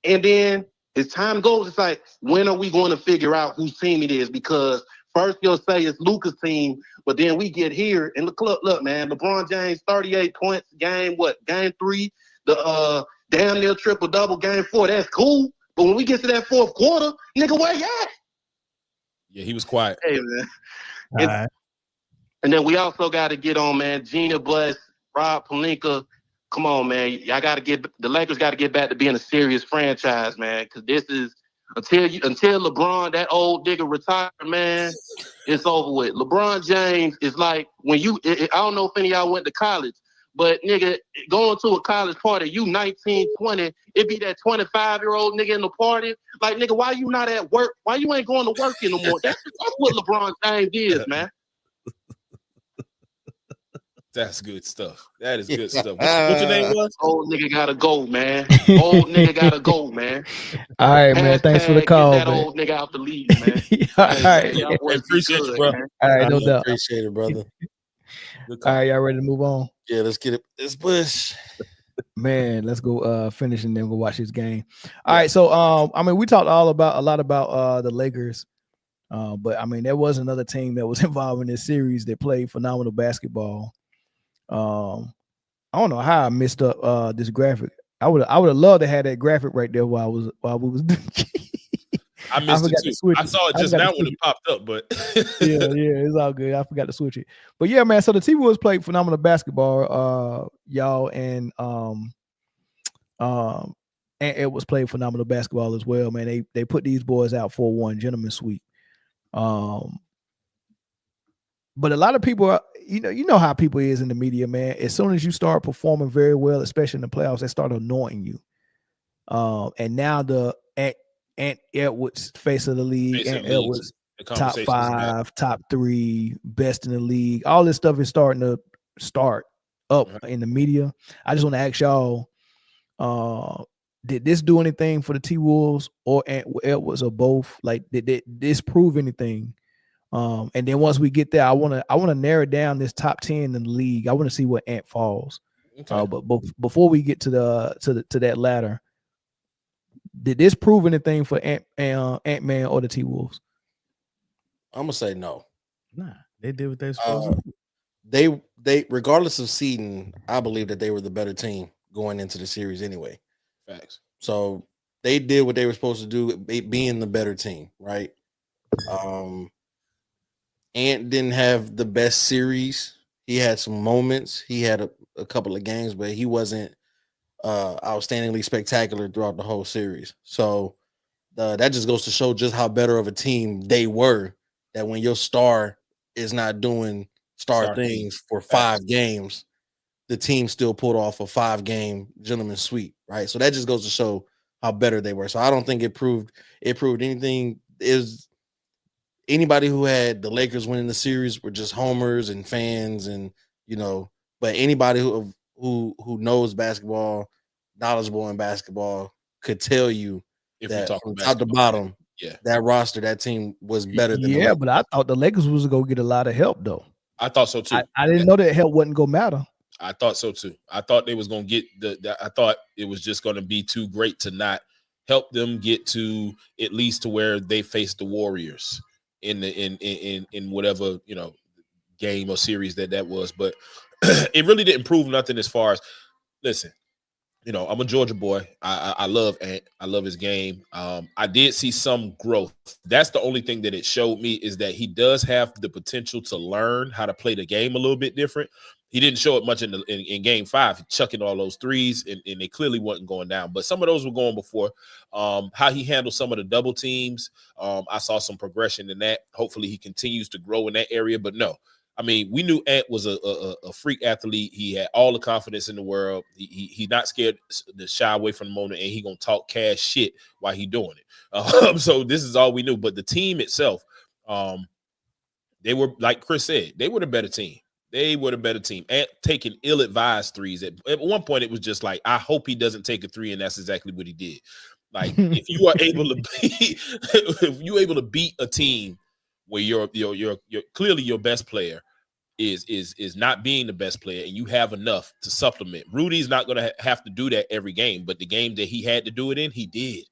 And then as time goes, it's like, when are we going to figure out whose team it is? Because first you'll say it's Luka's team, but then we get here and look, man, LeBron James, 38 points, game 3, the damn near triple-double, game 4, that's cool. But when we get to that fourth quarter, nigga, where you at? Yeah, he was quiet. Hey, man. And then we also got to get on, man, Gina Bless, Rob Pelinka. Come on, man. The Lakers got to get back to being a serious franchise, man, because this is, until LeBron, that old nigga retired, man, it's over with. LeBron James is like, when I don't know if any of y'all went to college, but nigga, going to a college party, you 19, 20, it be that 25-year-old nigga in the party. Like, nigga, why you not at work? Why you ain't going to work anymore? That's what LeBron James is, man. That's good stuff. That is good stuff. What your name was? Old nigga gotta go, man. Old nigga gotta go, man. All right, man. Thanks for the call, get that man. old nigga out the league, man. All right. Appreciate you, bro. All right, no doubt. Appreciate it, brother. All right, y'all ready to move on? Yeah, let's get it. This Bush. Man, let's go finish and then we'll watch this game. All right, so I mean, we talked a lot about the Lakers. But I mean, there was another team that was involved in this series that played phenomenal basketball. I don't know how I missed up this graphic. I would have loved to have that graphic right there while we was I missed it too. I saw it just now when it popped up, but yeah, it's all good. I forgot to switch it. But yeah, man. So the T-Wolves played phenomenal basketball, y'all, and it was played phenomenal basketball as well, man. They put these boys out 4-1, gentleman sweep. But a lot of people, you know how people is in the media, man. As soon as you start performing very well, especially in the playoffs, they start anointing you. And now the Ant Edwards, face of the league, Ant Edwards, top 5, top 3, best in the league. All this stuff is starting to start up in the media. I just want to ask y'all, did this do anything for the T-Wolves or Ant Edwards or both? Like, did this prove anything? And then once we get there, I want to narrow down this top 10 in the league. I want to see where Ant falls. Okay. But before we get to that ladder, did this prove anything for Ant-Man or the T-Wolves? I'm gonna say no. Nah, they did what they supposed to. They regardless of seeding, I believe that they were the better team going into the series anyway. Facts. So they did what they were supposed to do, being the better team, right? Ant didn't have the best series. He had some moments. He had a couple of games, but he wasn't outstandingly spectacular throughout the whole series. So that just goes to show just how better of a team they were. That when your star is not doing star things for 5 games, the team still pulled off a 5-game gentleman's sweep, right? So that just goes to show how better they were. So I don't think it proved anything. Is anybody who had the Lakers winning the series were just homers and fans, and but anybody who knows basketball, knowledgeable in basketball, could tell you that from top to bottom, that roster, that team was better than the Lakers. But I thought the Lakers was gonna get a lot of help though. I thought so too. I didn't know that help wasn't gonna matter. I thought so too. I thought they was gonna get I thought it was just gonna be too great to not help them get to at least to where they faced the Warriors in whatever game or series that was. But it really didn't prove nothing as far as, listen, I'm a Georgia boy. I love Ant. I love his game. I did see some growth. That's the only thing that it showed me, is that he does have the potential to learn how to play the game a little bit different. He didn't show it much in game 5, chucking all those threes, and they clearly wasn't going down. But some of those were going before. How he handled some of the double teams, I saw some progression in that. Hopefully he continues to grow in that area. But no, I mean, we knew Ant was a freak athlete. He had all the confidence in the world. He's not scared to shy away from the moment, and he gonna talk cash shit while he doing it. So this is all we knew. But the team itself, they were, like Chris said, they were the better team. They were the better team. Ant taking ill-advised threes. At one point, it was just like, I hope he doesn't take a 3, and that's exactly what he did. Like, if you are able to beat a team where you're clearly your best player is not being the best player, and you have enough to supplement. Rudy's not going to have to do that every game, but the game that he had to do it in, he did.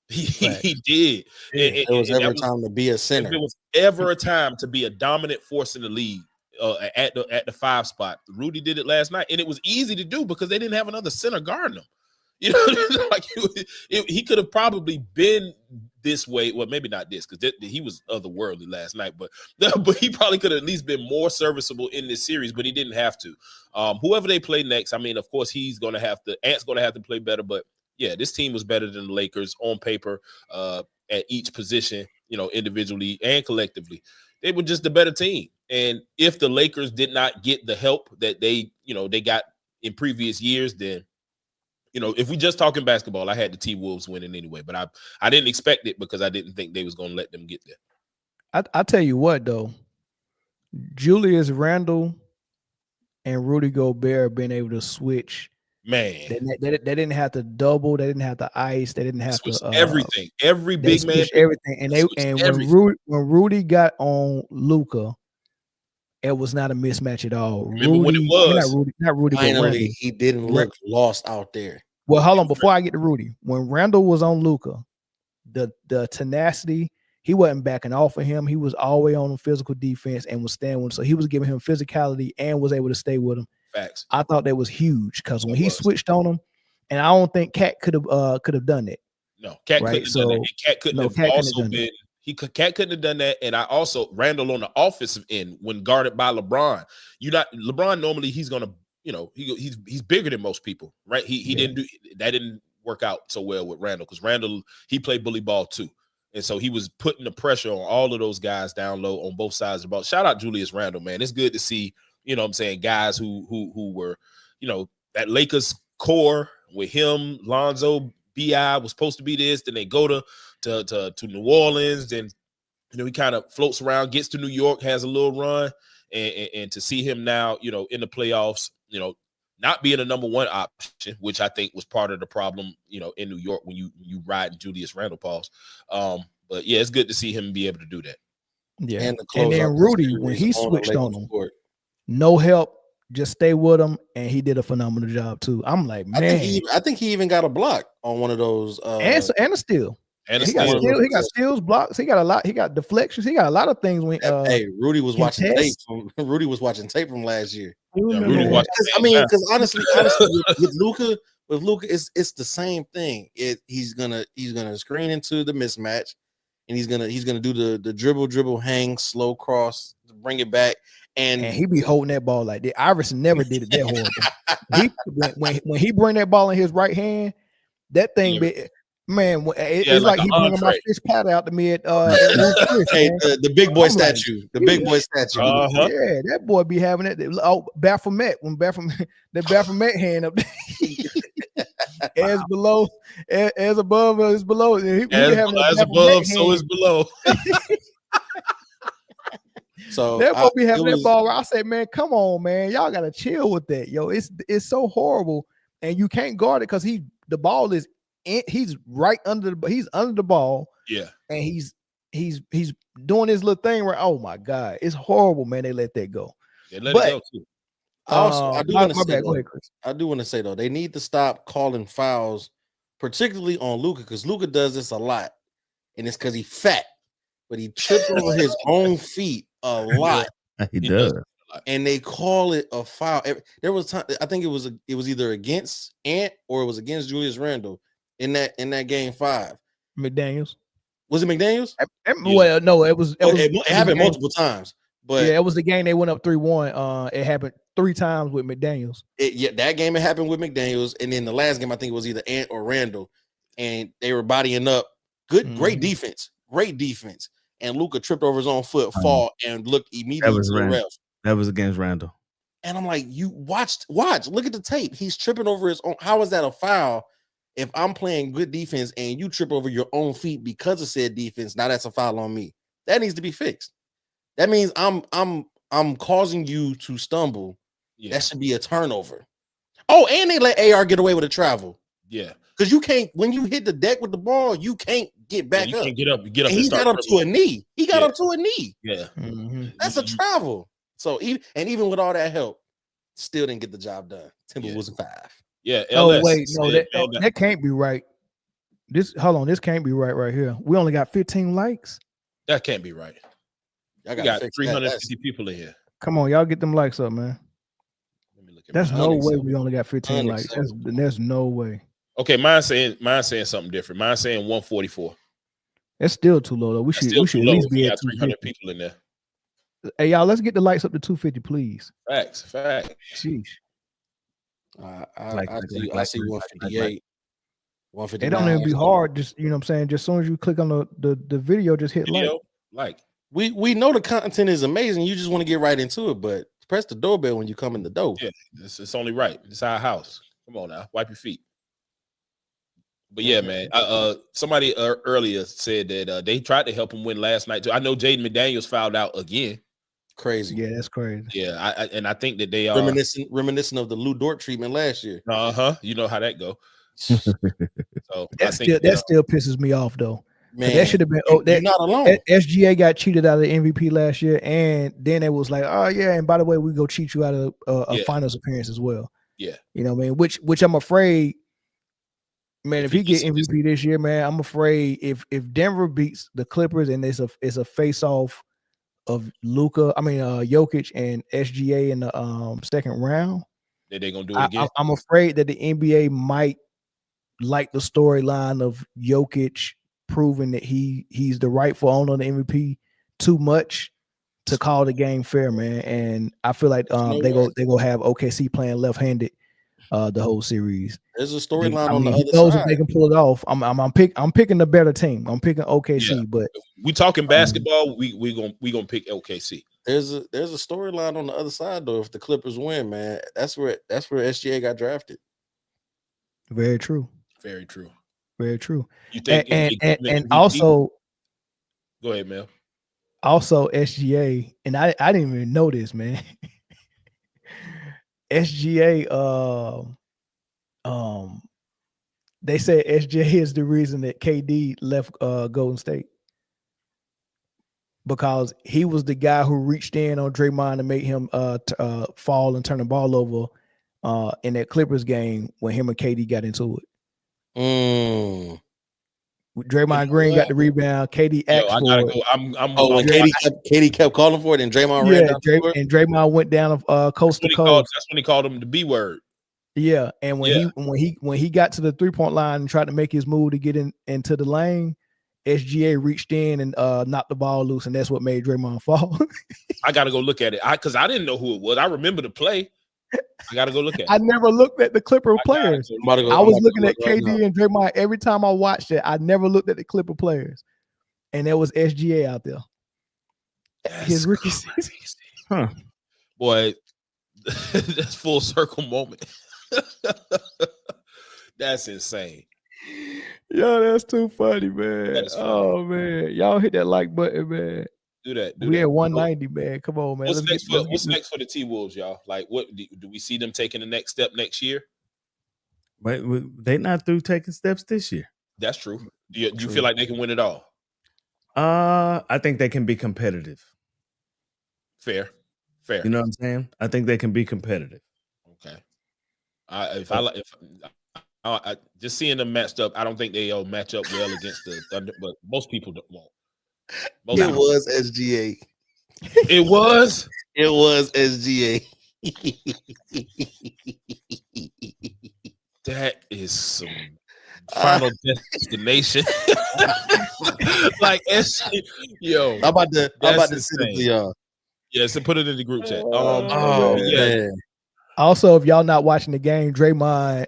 He did. It was ever time to be a center. If it was ever a time to be a dominant force in the league, at the 5 spot, Rudy did it last night, and it was easy to do because they didn't have another center guarding him. Like he could have probably been this way. Well, maybe not this, because he was otherworldly last night, but he probably could have at least been more serviceable in this series, but he didn't have to. Whoever they play next, I mean, of course, Ant's going to have to play better, but yeah, this team was better than the Lakers on paper, at each position, individually and collectively. They were just the better team. And if the Lakers did not get the help that they got in previous years, then, if we just talking basketball, I had the T-Wolves winning anyway. But I didn't expect it because I didn't think they was going to let them get there. I tell you what, though, Julius Randle and Rudy Gobert being able to switch. Man, they didn't have to double. They didn't have to ice. They didn't have to everything. Every big man, everything. And when Rudy got on Luka, it was not a mismatch at all. Remember when it was? Not Rudy. Finally, he didn't look lost out there. Well, hold on. Before I get to Rudy, when Randall was on Luka, the tenacity, he wasn't backing off of him. He was always on physical defense and was staying with him. So he was giving him physicality and was able to stay with him. Facts. I thought that was huge because when he switched on him, and I don't think Cat could have done it. No, Cat couldn't have done that. Cat couldn't have also been. Cat couldn't have done that, and I also Randall on the offensive end when guarded by LeBron. LeBron normally he's gonna, he's bigger than most people, right? He didn't work out so well with Randall because Randall he played bully ball too, and so he was putting the pressure on all of those guys down low on both sides of the ball. Shout out Julius Randle, man. It's good to see, guys who were, that Lakers core with him, Lonzo, BI was supposed to be this, then they go to New Orleans, then he kind of floats around, gets to New York, has a little run, and to see him now, in the playoffs, not being a number 1 option, which I think was part of the problem, in New York when you ride Julius Randle pause. But yeah, it's good to see him be able to do that. Yeah, and then Rudy, when he switched on him, no help, just stay with him, and he did a phenomenal job too. I'm like, man, I think he even got a block on one of those, and a steal. And he got steals, blocks. He got a lot. He got deflections. He got a lot of things. When Rudy was watching tape. Rudy was watching tape from last year. Yeah, because honestly, with Luka, With Luka, it's the same thing. He's gonna screen into the mismatch, and he's gonna do the dribble, hang, slow cross, bring it back, and he be holding that ball like that. Iverson never did it that horrible. When he bring that ball in his right hand, that thing be. Man, it's like he bringing my fish pat out to me at hey, the big boy statue. The big boy statue. Yeah, that boy be having it. Oh, Baphomet, when the Baphomet hand up as below, as above, as below. As above, so is below. So that boy be having that ball. I said, man, come on, man, y'all gotta chill with that, yo. It's so horrible, and you can't guard it because the ball is. He's right under he's under the ball, and he's doing his little thing where, oh my god, it's horrible, man. They let that go. They let it go too. I do want to say though, they need to stop calling fouls, particularly on Luka, because Luka does this a lot, and it's because he's fat, but he trips over his own feet a lot. He does. And they call it a foul. There was time, I think it was either against Ant or it was against Julius Randle. In that game 5, McDaniels. Was it McDaniels? Well, no, it was. It happened multiple times, but it was the game they went up 3-1. It happened 3 times with McDaniels. That game it happened with McDaniels, and then the last game I think it was either Ant or Randall, and they were bodying up. Great defense, and Luka tripped over his own foot, fall, and looked immediately to the ref. That was against Randall, and I'm like, you watch, look at the tape. He's tripping over his own. How is that a foul? If I'm playing good defense and you trip over your own feet because of said defense, now that's a foul on me. That needs to be fixed. That means I'm causing you to stumble. Yeah. That should be a turnover. Oh, and they let AR get away with a travel. Yeah. Because you can't, when you hit the deck with the ball, you can't get back up. You can't get up. And he got up to a knee. He got up to a knee. Yeah. That's a travel. So even with all that help, still didn't get the job done. Timber was a 5. Yeah. Oh wait, no, that can't be right. This can't be right here. We only got 15 likes. That can't be right. I got 350 people in here. Come on, y'all get them likes up, man. Let me look at. That's no way we only got 15 likes. There's no way. Okay, mine's saying something different. Mine's saying 144. That's still too low though. We should at least be at 300 people in there. Hey y'all, let's get the likes up to 250, please. Facts. Sheesh. I see 158. 159. It don't even be hard. Just you know what I'm saying. Just as soon as you click on the video, just hit like. We know the content is amazing. You just want to get right into it, but press the doorbell when you come in the door. Yeah, it's only right. It's our house. Come on now, wipe your feet. But yeah, man. Somebody earlier said that they tried to help him win last night too. I know Jaden McDaniels fouled out again. Crazy. Yeah, that's crazy. Yeah, I think that they are reminiscent of the Lou Dort treatment last year. You know how that go. So that still pisses me off though. Man, that should have been. You're not alone. SGA got cheated out of the MVP last year, and then it was like, oh yeah, and by the way, we go cheat you out of a finals appearance as well. Yeah, you know what I mean. Which I'm afraid, man. If he get MVP this year, man, I'm afraid if Denver beats the Clippers and it's a face off of Jokic and SGA in the second round, they're gonna do it again. I'm afraid that the NBA might like the storyline of Jokic proving that he's the rightful owner of the MVP too much to call the game fair, man. And I feel like they go have OKC playing left-handed the whole series. There's a storyline on the other side. If they can pull it off. I'm picking the better team. I'm picking OKC, but we talking basketball. We gonna pick OKC. There's a storyline on the other side though. If the Clippers win, man, that's where SGA got drafted. Very true. Very true. Very true. You think and also go ahead, Mel. Also SGA, and I didn't even know this, man. SGA, they said SGA is the reason that KD left Golden State. Because he was the guy who reached in on Draymond and made him fall and turn the ball over in that Clippers game when him and KD got into it. Draymond Green got the rebound. KD asked for it. KD kept calling for it, and Draymond ran down and Draymond went down coast to coast. That's when he called him the B word. Yeah, and when he got to the 3-point line and tried to make his move to get into the lane, SGA reached in and knocked the ball loose, and that's what made Draymond fall. I got to go look at it because I didn't know who it was. I remember the play. I got to go look at it. I never looked at the Clipper players. I was looking at KD right and Draymond every time I watched it. I never looked at the Clipper players, and there was SGA out there. His rookie season. Huh. Boy, that's full circle moment. That's insane. Yo, that's too funny, man. Oh man, y'all hit that like button, man. Do that. We at 190, man. Come on, man. What's next for the T-Wolves, y'all? Like, what do we see them taking the next step next year? But they not through taking steps this year. That's true. Do you feel like they can win it all? I think they can be competitive. Fair. You know what I'm saying? I think they can be competitive. Okay. If just seeing them matched up, I don't think they'll match up well against the Thunder, but most people won't. It was SGA. It was? It was SGA. That is some Final Destination. Like yo. I'm about to send it to y'all. Yeah, so put it in the group chat. Man. Also, if y'all not watching the game, Draymond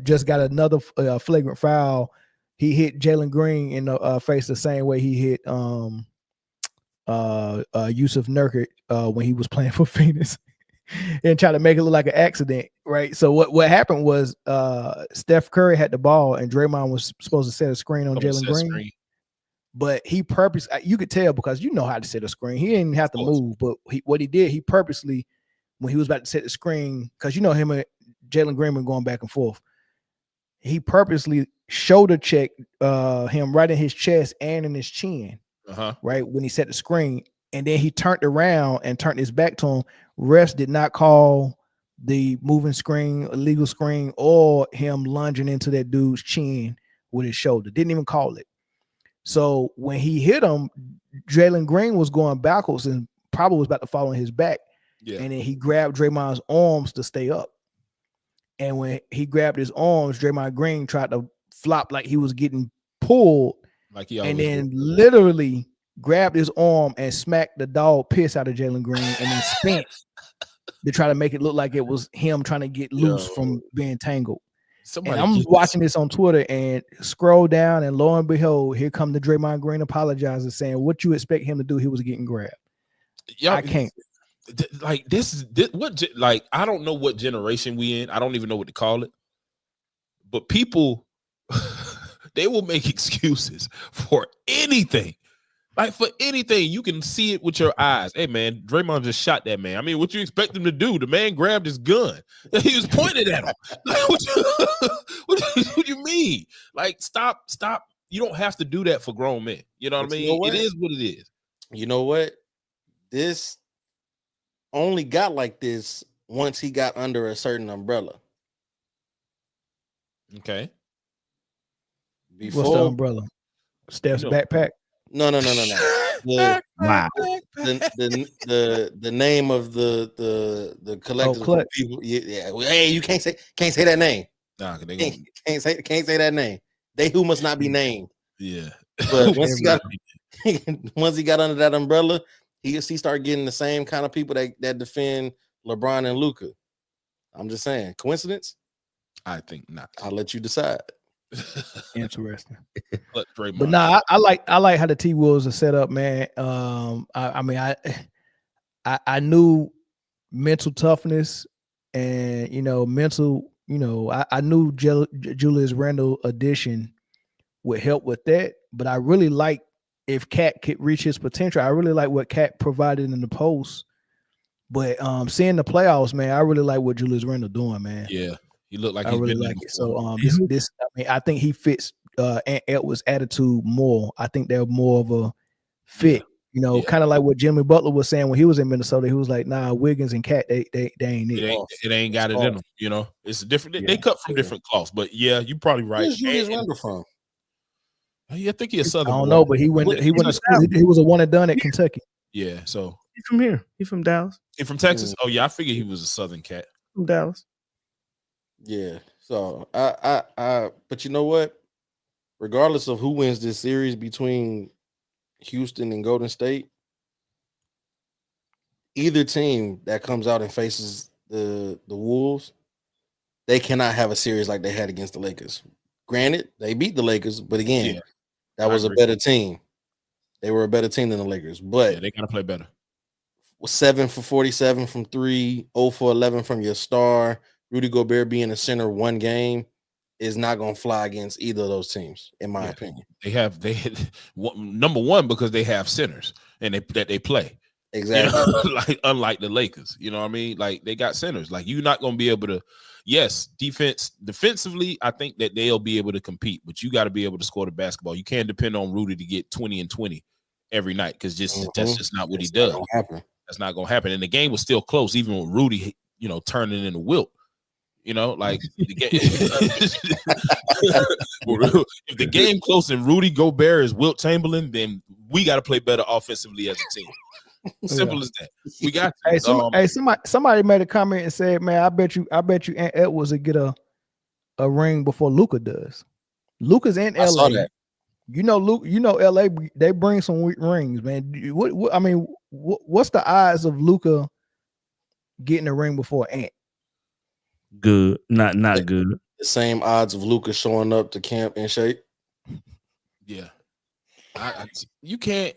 just got another flagrant foul. He hit Jalen Green in the face the same way he hit Yusuf Nurkic when he was playing for Phoenix, and tried to make it look like an accident, right? So what happened was Steph Curry had the ball and Draymond was supposed to set a screen on Jalen Green. But he you could tell because you know how to set a screen. He didn't have to move, but what he did, he purposely, when he was about to set the screen, because you know him and Jalen Green were going back and forth, he purposely shoulder checked him right in his chest and in his chin, right, when he set the screen. And then he turned around and turned his back to him. Refs did not call the moving screen, illegal screen, or him lunging into that dude's chin with his shoulder. Didn't even call it. So when he hit him, Jalen Green was going backwards and probably was about to fall on his back. Yeah. And then he grabbed Draymond's arms to stay up. And when he grabbed his arms, Draymond Green tried to flop like he was getting pulled. And then literally grabbed his arm and smacked the dog piss out of Jalen Green and then spent to try to make it look like it was him trying to get loose from being tangled. And I'm watching this on Twitter and scroll down, and lo and behold, here come the Draymond Green apologizing, saying what you expect him to do. He was getting grabbed. I can't. Like this what like I don't know what generation we in. I don't even know what to call it. But people, they will make excuses for anything. Like for anything, you can see it with your eyes. Hey man, Draymond just shot that man. I mean, what you expect him to do? The man grabbed his gun. He was pointed at him. Like, what you mean? Like, stop. You don't have to do that for grown men. You know what I mean? It is what it is. You know what? This only got like this once he got under a certain umbrella. Okay. What's the umbrella? Steph's backpack. No. Wow. The name of the collective of people. Yeah. Hey, you can't say that name. Nah, can't say that name. They who must not be named. Yeah. But once he got under that umbrella, he started getting the same kind of people that defend LeBron and Luka. I'm just saying. Coincidence? I think not. I'll let you decide. Interesting. But nah, I like how the T-Wolves are set up, man. I mean, I knew mental toughness and I knew Julius Randle addition would help with that, but I really like if Cat could reach his potential. I really like what Cat provided in the post. But seeing the playoffs, man, I really like what Julius Randle doing, man. Yeah. He looked like I really like it. So this I mean, I think he fits Ant Edwards' attitude more. I think they're more of a fit, kind of like what Jimmy Butler was saying when he was in Minnesota. He was like, nah, Wiggins and Cat, they ain't it. It ain't got it in them, It's different. They cut from different cloths, but yeah, you're probably right. Where's Julius Randle from? I think he's a Southern. I don't know, but he went to school. He was a one and done at Kentucky. Yeah, so he's from here. He's from Dallas. He's from Texas. Oh yeah, I figured he was a Southern cat. From Dallas. Yeah. So but you know what? Regardless of who wins this series between Houston and Golden State, either team that comes out and faces the Wolves, they cannot have a series like they had against the Lakers. Granted, they beat the Lakers, but again, that was a better team. They were a better team than the Lakers, but they gotta play better. 7 for 47 from 3, 0 for 11 from your star. Rudy Gobert being a center one game is not going to fly against either of those teams, in my opinion. Number one, because they have centers and they play. Exactly. You know, like unlike the Lakers, you know what I mean? Like they got centers. Like you're not going to be able to. Yes, defensively, I think that they'll be able to compete, but you got to be able to score the basketball. You can't depend on Rudy to get 20 and 20 every night because that's just not what he does. That's not going to happen. And the game was still close, even with Rudy, turning into Wilt. Like the game, if the game close and Rudy Gobert is Wilt Chamberlain, then we got to play better offensively as a team. Simple as that. We got to. Somebody made a comment and said, "Man, I bet you Ant Edwards will get a ring before Luka does." Luka's in LA. I saw that. LA, they bring some rings, man. What's the odds of Luka getting a ring before Ant? Good, not good. The same odds of Luka showing up to camp in shape. Yeah, you can't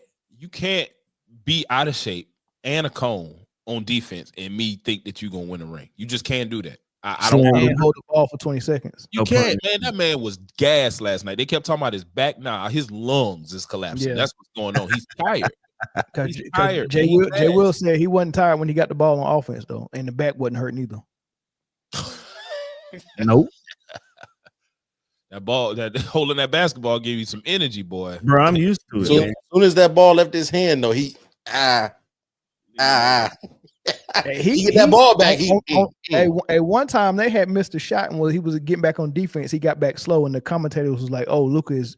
be out of shape and a cone on defense and me think that you're gonna win a ring. You just can't do that. I don't hold the ball for 20 seconds. You can't, man. That man was gassed last night. They kept talking about his back. Nah, his lungs is collapsing. Yeah. That's what's going on. He's tired. He's tired. Jay Will said he wasn't tired when he got the ball on offense though, and the back wasn't hurting either. Nope. That holding that basketball gave you some energy, boy. Bro, I'm used to it. So, as soon as that ball left his hand, though, he get that ball back. One time they had missed a shot, and he was getting back on defense. He got back slow, and the commentator was like, "Oh, Luka is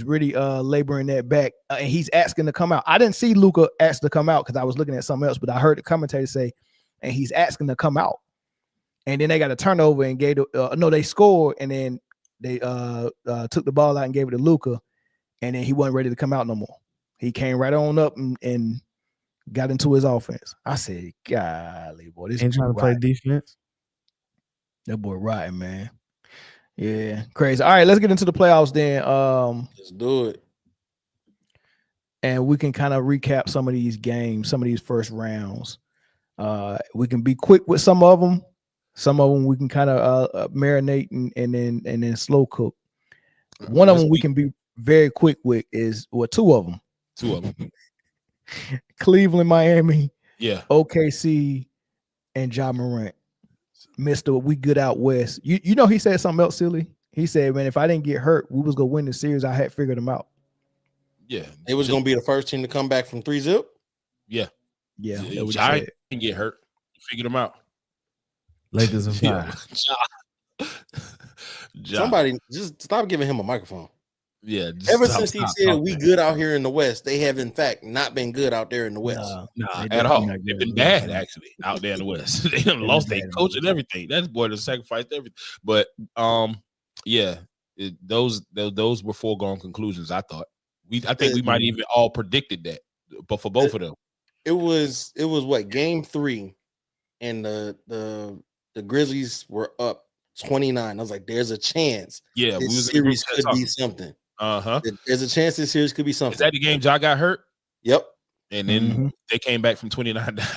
really laboring that back, and he's asking to come out." I didn't see Luka ask to come out because I was looking at something else, but I heard the commentator say, "And he's asking to come out." And then they got a turnover and they scored, and then they took the ball out and gave it to Luka, and then he wasn't ready to come out no more. He came right on up and got into his offense. I said, golly, boy, this ain't trying to play defense. That boy rotten, man. Yeah, crazy. All right, let's get into the playoffs then. Let's do it. And we can kind of recap some of these games, some of these first rounds. We can be quick with some of them. Some of them we can kind of marinate and then slow cook. One of them we can be very quick with is two of them. Two of them. Cleveland, Miami, OKC, and Ja Morant. Mr. We good out west. You know he said something else silly. He said, "Man, if I didn't get hurt, we was gonna win the series. I had figured them out." Yeah, it was gonna be the first team to come back from 3-0. Yeah. Ja didn't get hurt. Figured them out. Lakers and five. Somebody just stop giving him a microphone. Yeah. Ever since he said we good out here in the West, they have in fact not been good out there in the West. No, at all. They've been bad actually out there in the West. They done lost their coach and everything. That boy done sacrificed everything. But those were foregone conclusions. I thought. I think we might even all predicted that, but for both of them, it was what game 3, and the Grizzlies were up 29. I was like, there's a chance. Yeah, this series could be something. There's a chance this series could be something. Is that the game Ja got hurt? Yep. And then they came back from 29 down.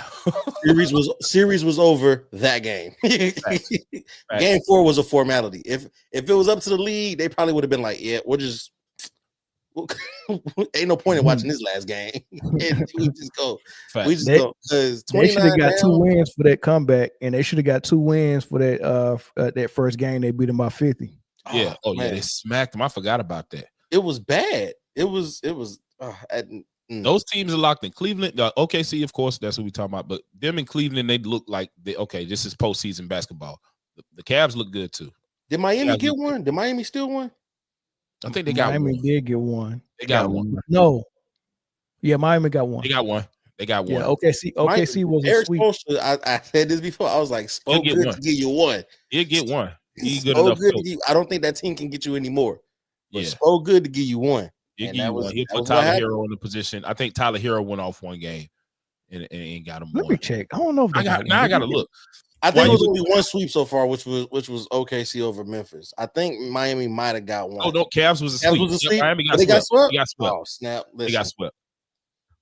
series was over that game. Facts. Game 4 was a formality. If it was up to the league, they probably would have been like, yeah, ain't no point in watching this last game. we just go. We just go. They should have got 2 wins for that comeback, and they should have got 2 wins for that first game. They beat them by 50. Yeah. They smacked them. I forgot about that. It was bad. It was. Those teams are locked in. Cleveland, OKC, of course, that's what we're talking about. But them in Cleveland, they look like this is postseason basketball. The Cavs look good too. Did Miami get one? Did Miami still win? I think they got Miami one. did get one. They got one. No. Yeah, Miami got one. They got one. Yeah, OKC was a sweep. I said this before. I was like, Spoke could get you one. He'll get one. He's good so enough. good to give, I don't think that team can get you any more. But Yeah. so good to give you one. He'll put Tyler Hero in the position. I think Tyler Hero went off one game and got him. Let me check. I don't know if I gotta look. I think it was only one sweep so far, which was OKC over Memphis. I think Miami might have got one. Oh no, Cavs was a sweep. Miami got swept. They got swept. Oh snap! Listen. They got swept.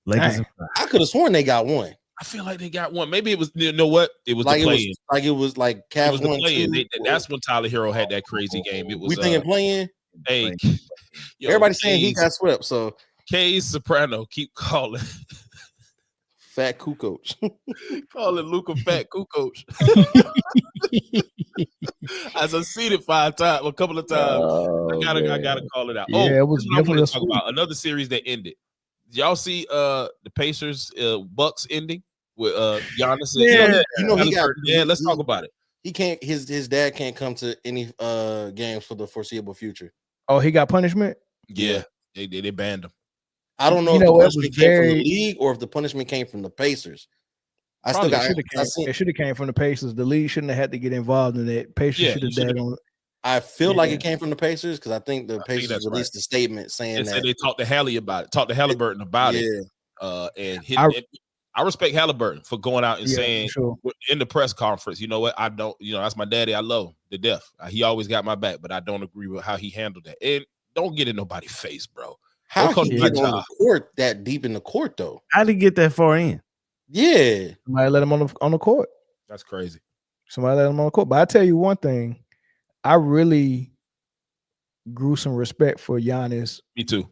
Lakers. I could have sworn they got one. I feel like they got one. Maybe it was. You know what? It was like the play-in. It was like Cavs it was one. Two. That's when Tyler Hero had that crazy game. It was. We thinking playing. Hey, everybody saying he got swept. So K Soprano keep calling. Fat Kukoc. Calling Luka Fat Kukoc. As I seen it a couple of times. I gotta call it out. Yeah, it was definitely talk about another series that ended. Did y'all see the Pacers Bucks ending with Giannis? Let's talk about it. He can't. His dad can't come to any games for the foreseeable future. Oh, he got punishment. Yeah, they banned him. I don't know if the punishment came from the league or if the punishment came from the Pacers. It should have came from the Pacers. The league shouldn't have had to get involved in that. Pacers should have done it. I feel like it came from the Pacers because I think the Pacers released a statement saying that they talked to Halliburton about it. I respect Halliburton for going out and saying in the press conference, you know what? I don't, that's my daddy. I love him to death. He always got my back, but I don't agree with how he handled that. And don't get in nobody's face, bro. How can you get on the court that deep in the court though? How did he get that far in? Yeah, somebody let him on the court. That's crazy. Somebody let him on the court. But I tell you one thing, I really grew some respect for Giannis. Me too.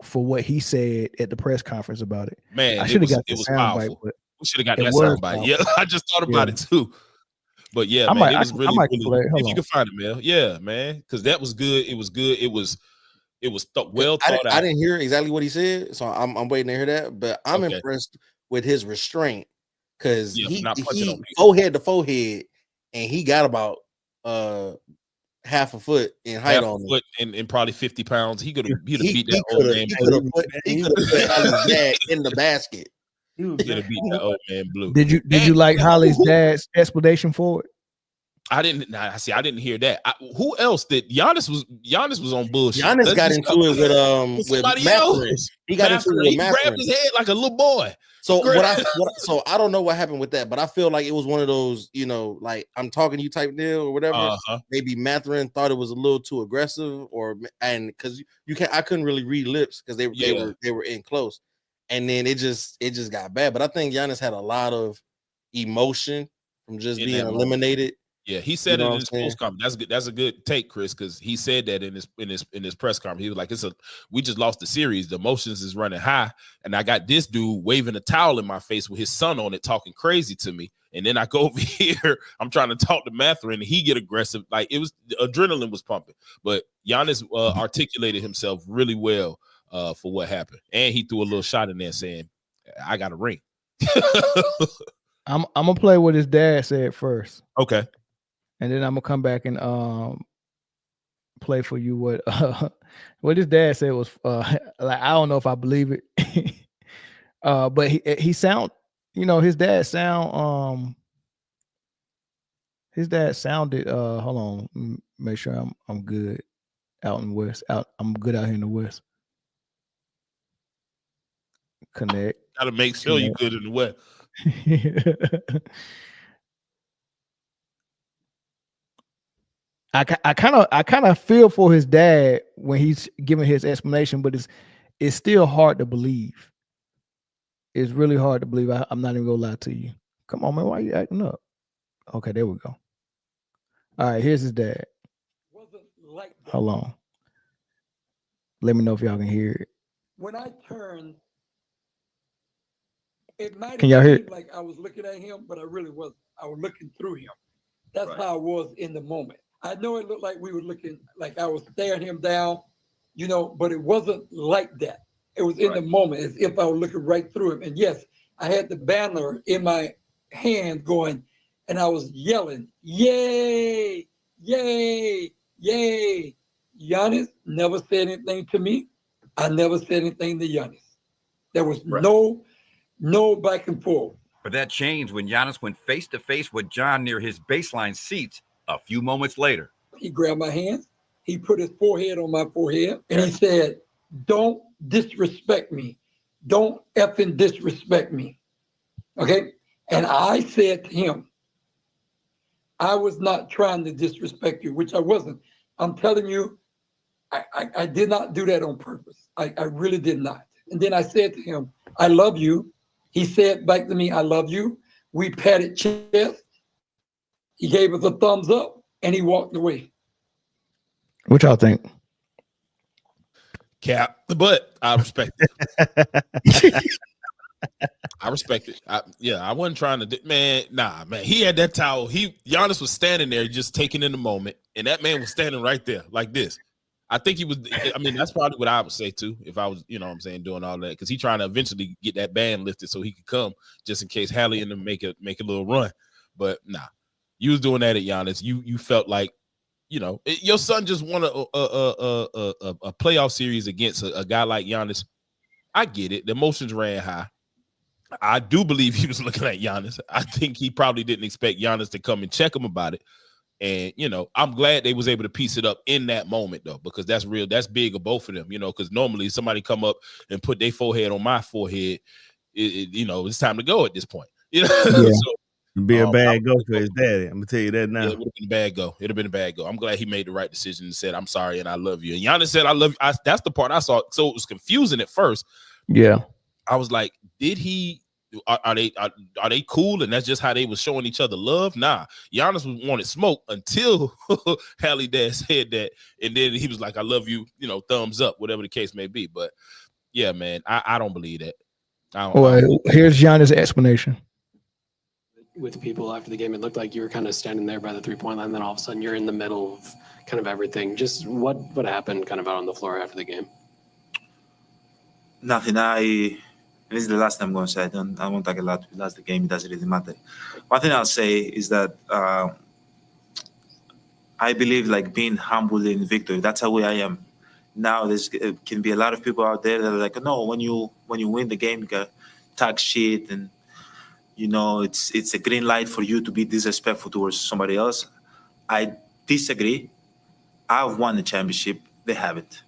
For what he said at the press conference about it. Man, I should have got it was powerful. We should have got that soundbite. Yeah, I just thought about it too. But yeah, man, it was really. If you can find it, man. Yeah, man, because that was good. It was good. It was well thought out. I didn't hear exactly what he said, so I'm waiting to hear that. But I'm impressed with his restraint because he forehead to forehead, and he got about half a foot in height on him, and probably 50 pounds. He could have beat that old man. He could have put Holly's dad in the basket. He could have beat that old man blue. Did you like Holly's dad's explanation for it? I didn't hear that. Who else did? Giannis was on bullshit. Giannis got into it with Mathurin. He got into it with Mathurin. He grabbed his head like a little boy. So so I don't know what happened with that, but I feel like it was one of those, like I'm talking to you type deal or whatever. Maybe Mathurin thought it was a little too aggressive, and because I couldn't really read lips because they were in close, and then it just got bad. But I think Giannis had a lot of emotion from just being eliminated. Yeah, he said it in his post comment. That's good. That's a good take, Chris, because he said that in his press conference. He was like, we just lost the series. The emotions is running high, and I got this dude waving a towel in my face with his son on it, talking crazy to me. And then I go over here, I'm trying to talk to Mathurin, and he get aggressive. Like the adrenaline was pumping. But Giannis articulated himself really well for what happened, and he threw a little shot in there saying, "I got a ring." I'm gonna play what his dad said first. Okay. And then I'm gonna come back and play for you what his dad said was like I don't know if I believe it, but he sound his dad sounded hold on, make sure I'm good out in the West. I'm good out here in the West. Connect. Gotta make sure you're good in the West. I kind of feel for his dad when he's giving his explanation, but it's still hard to believe. It's really hard to believe. I'm not even gonna lie to you. Come on, man, why are you acting up? Okay, there we go. All right, here's his dad. Hold on. Let me know if y'all can hear it. When I turned, it might can y'all hear it? Like I was looking at him, but I really wasn't. I was looking through him. That's how I was in the moment. I know it looked like we were looking, like I was staring him down, but it wasn't like that. It was in the moment as if I was looking right through him. And yes, I had the banner in my hand going, and I was yelling, yay, yay, yay. Giannis never said anything to me. I never said anything to Giannis. There was no back and forth. But that changed when Giannis went face to face with John near his baseline seats a few moments later. He grabbed my hands. He put his forehead on my forehead, and he said, "Don't disrespect me. Don't effing disrespect me." Okay? And I said to him, I was not trying to disrespect you, which I wasn't. I'm telling you, I did not do that on purpose. I really did not. And then I said to him, "I love you." He said back to me, "I love you." We patted chest. He gave us a thumbs up, and he walked away. What y'all think? Cap, but I respect it. I respect it. I wasn't trying to, man. He had that towel. Giannis was standing there just taking in the moment, and that man was standing right there like this. I think he was. I mean, that's probably what I would say too if I was, what I'm saying, doing all that, because he trying to eventually get that band lifted so he could come just in case Hallie and them make a little run. But you was doing that at Giannis. You felt like, your son just won a playoff series against a guy like Giannis. I get it. The emotions ran high. I do believe he was looking at Giannis. I think he probably didn't expect Giannis to come and check him about it. And, I'm glad they was able to piece it up in that moment, though, because that's real. That's big of both of them, because normally somebody come up and put their forehead on my forehead. It's time to go at this point. Yeah. So, be a bad go for his daddy. I'm going to tell you that now. Yeah, it would have been a bad go. It would have been a bad go. I'm glad he made the right decision and said, "I'm sorry and I love you." And Giannis said, "I love you." That's the part I saw. So it was confusing at first. Yeah. I was like, did he... Are they cool? And that's just how they was showing each other love? Nah, Giannis wanted smoke until Hallie Dad said that, and then he was like, "I love you," thumbs up, whatever the case may be. But yeah, man, I don't believe that. Here's Giannis' explanation. With people after the game, it looked like you were kind of standing there by the 3-point line, then all of a sudden you're in the middle of kind of everything. Just what happened kind of out on the floor after the game? Nothing. This is the last time I'm going to say. I won't talk a lot. We lost the game. It doesn't really matter. One thing I'll say is that I believe like being humble in victory. That's how I am. Now there can be a lot of people out there that are like, no, when you win the game, you got to talk shit, and it's a green light for you to be disrespectful towards somebody else. I disagree. I've won the championship. They haven't.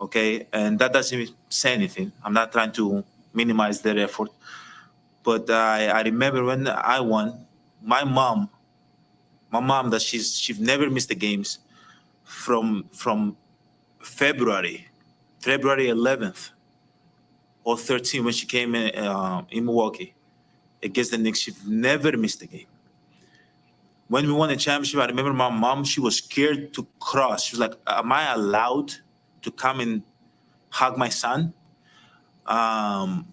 Okay, and that doesn't say anything. I'm not trying to minimize their effort, but I remember when I won, my mom that she's never missed the games from February 11th or 13th when she came in Milwaukee against the Knicks. She never missed a game. When we won the championship, I remember my mom, she was scared to cross. She was like, "Am I allowed to come and hug my son?" I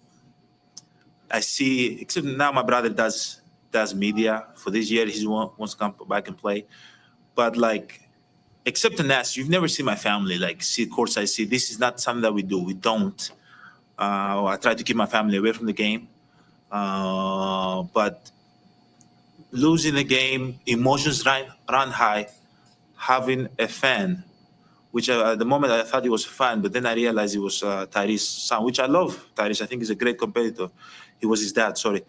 see, except now my brother does media. For this year, he wants to come back and play. But like, except in that, you've never seen my family like see courtside. See, this is not something that we do. We don't. I try to keep my family away from the game. But losing the game, emotions run high. Having a fan, which at the moment I thought he was a fan, but then I realized it was Tyrese's son, which I love. Tyrese, I think he's a great competitor. He was his dad, sorry.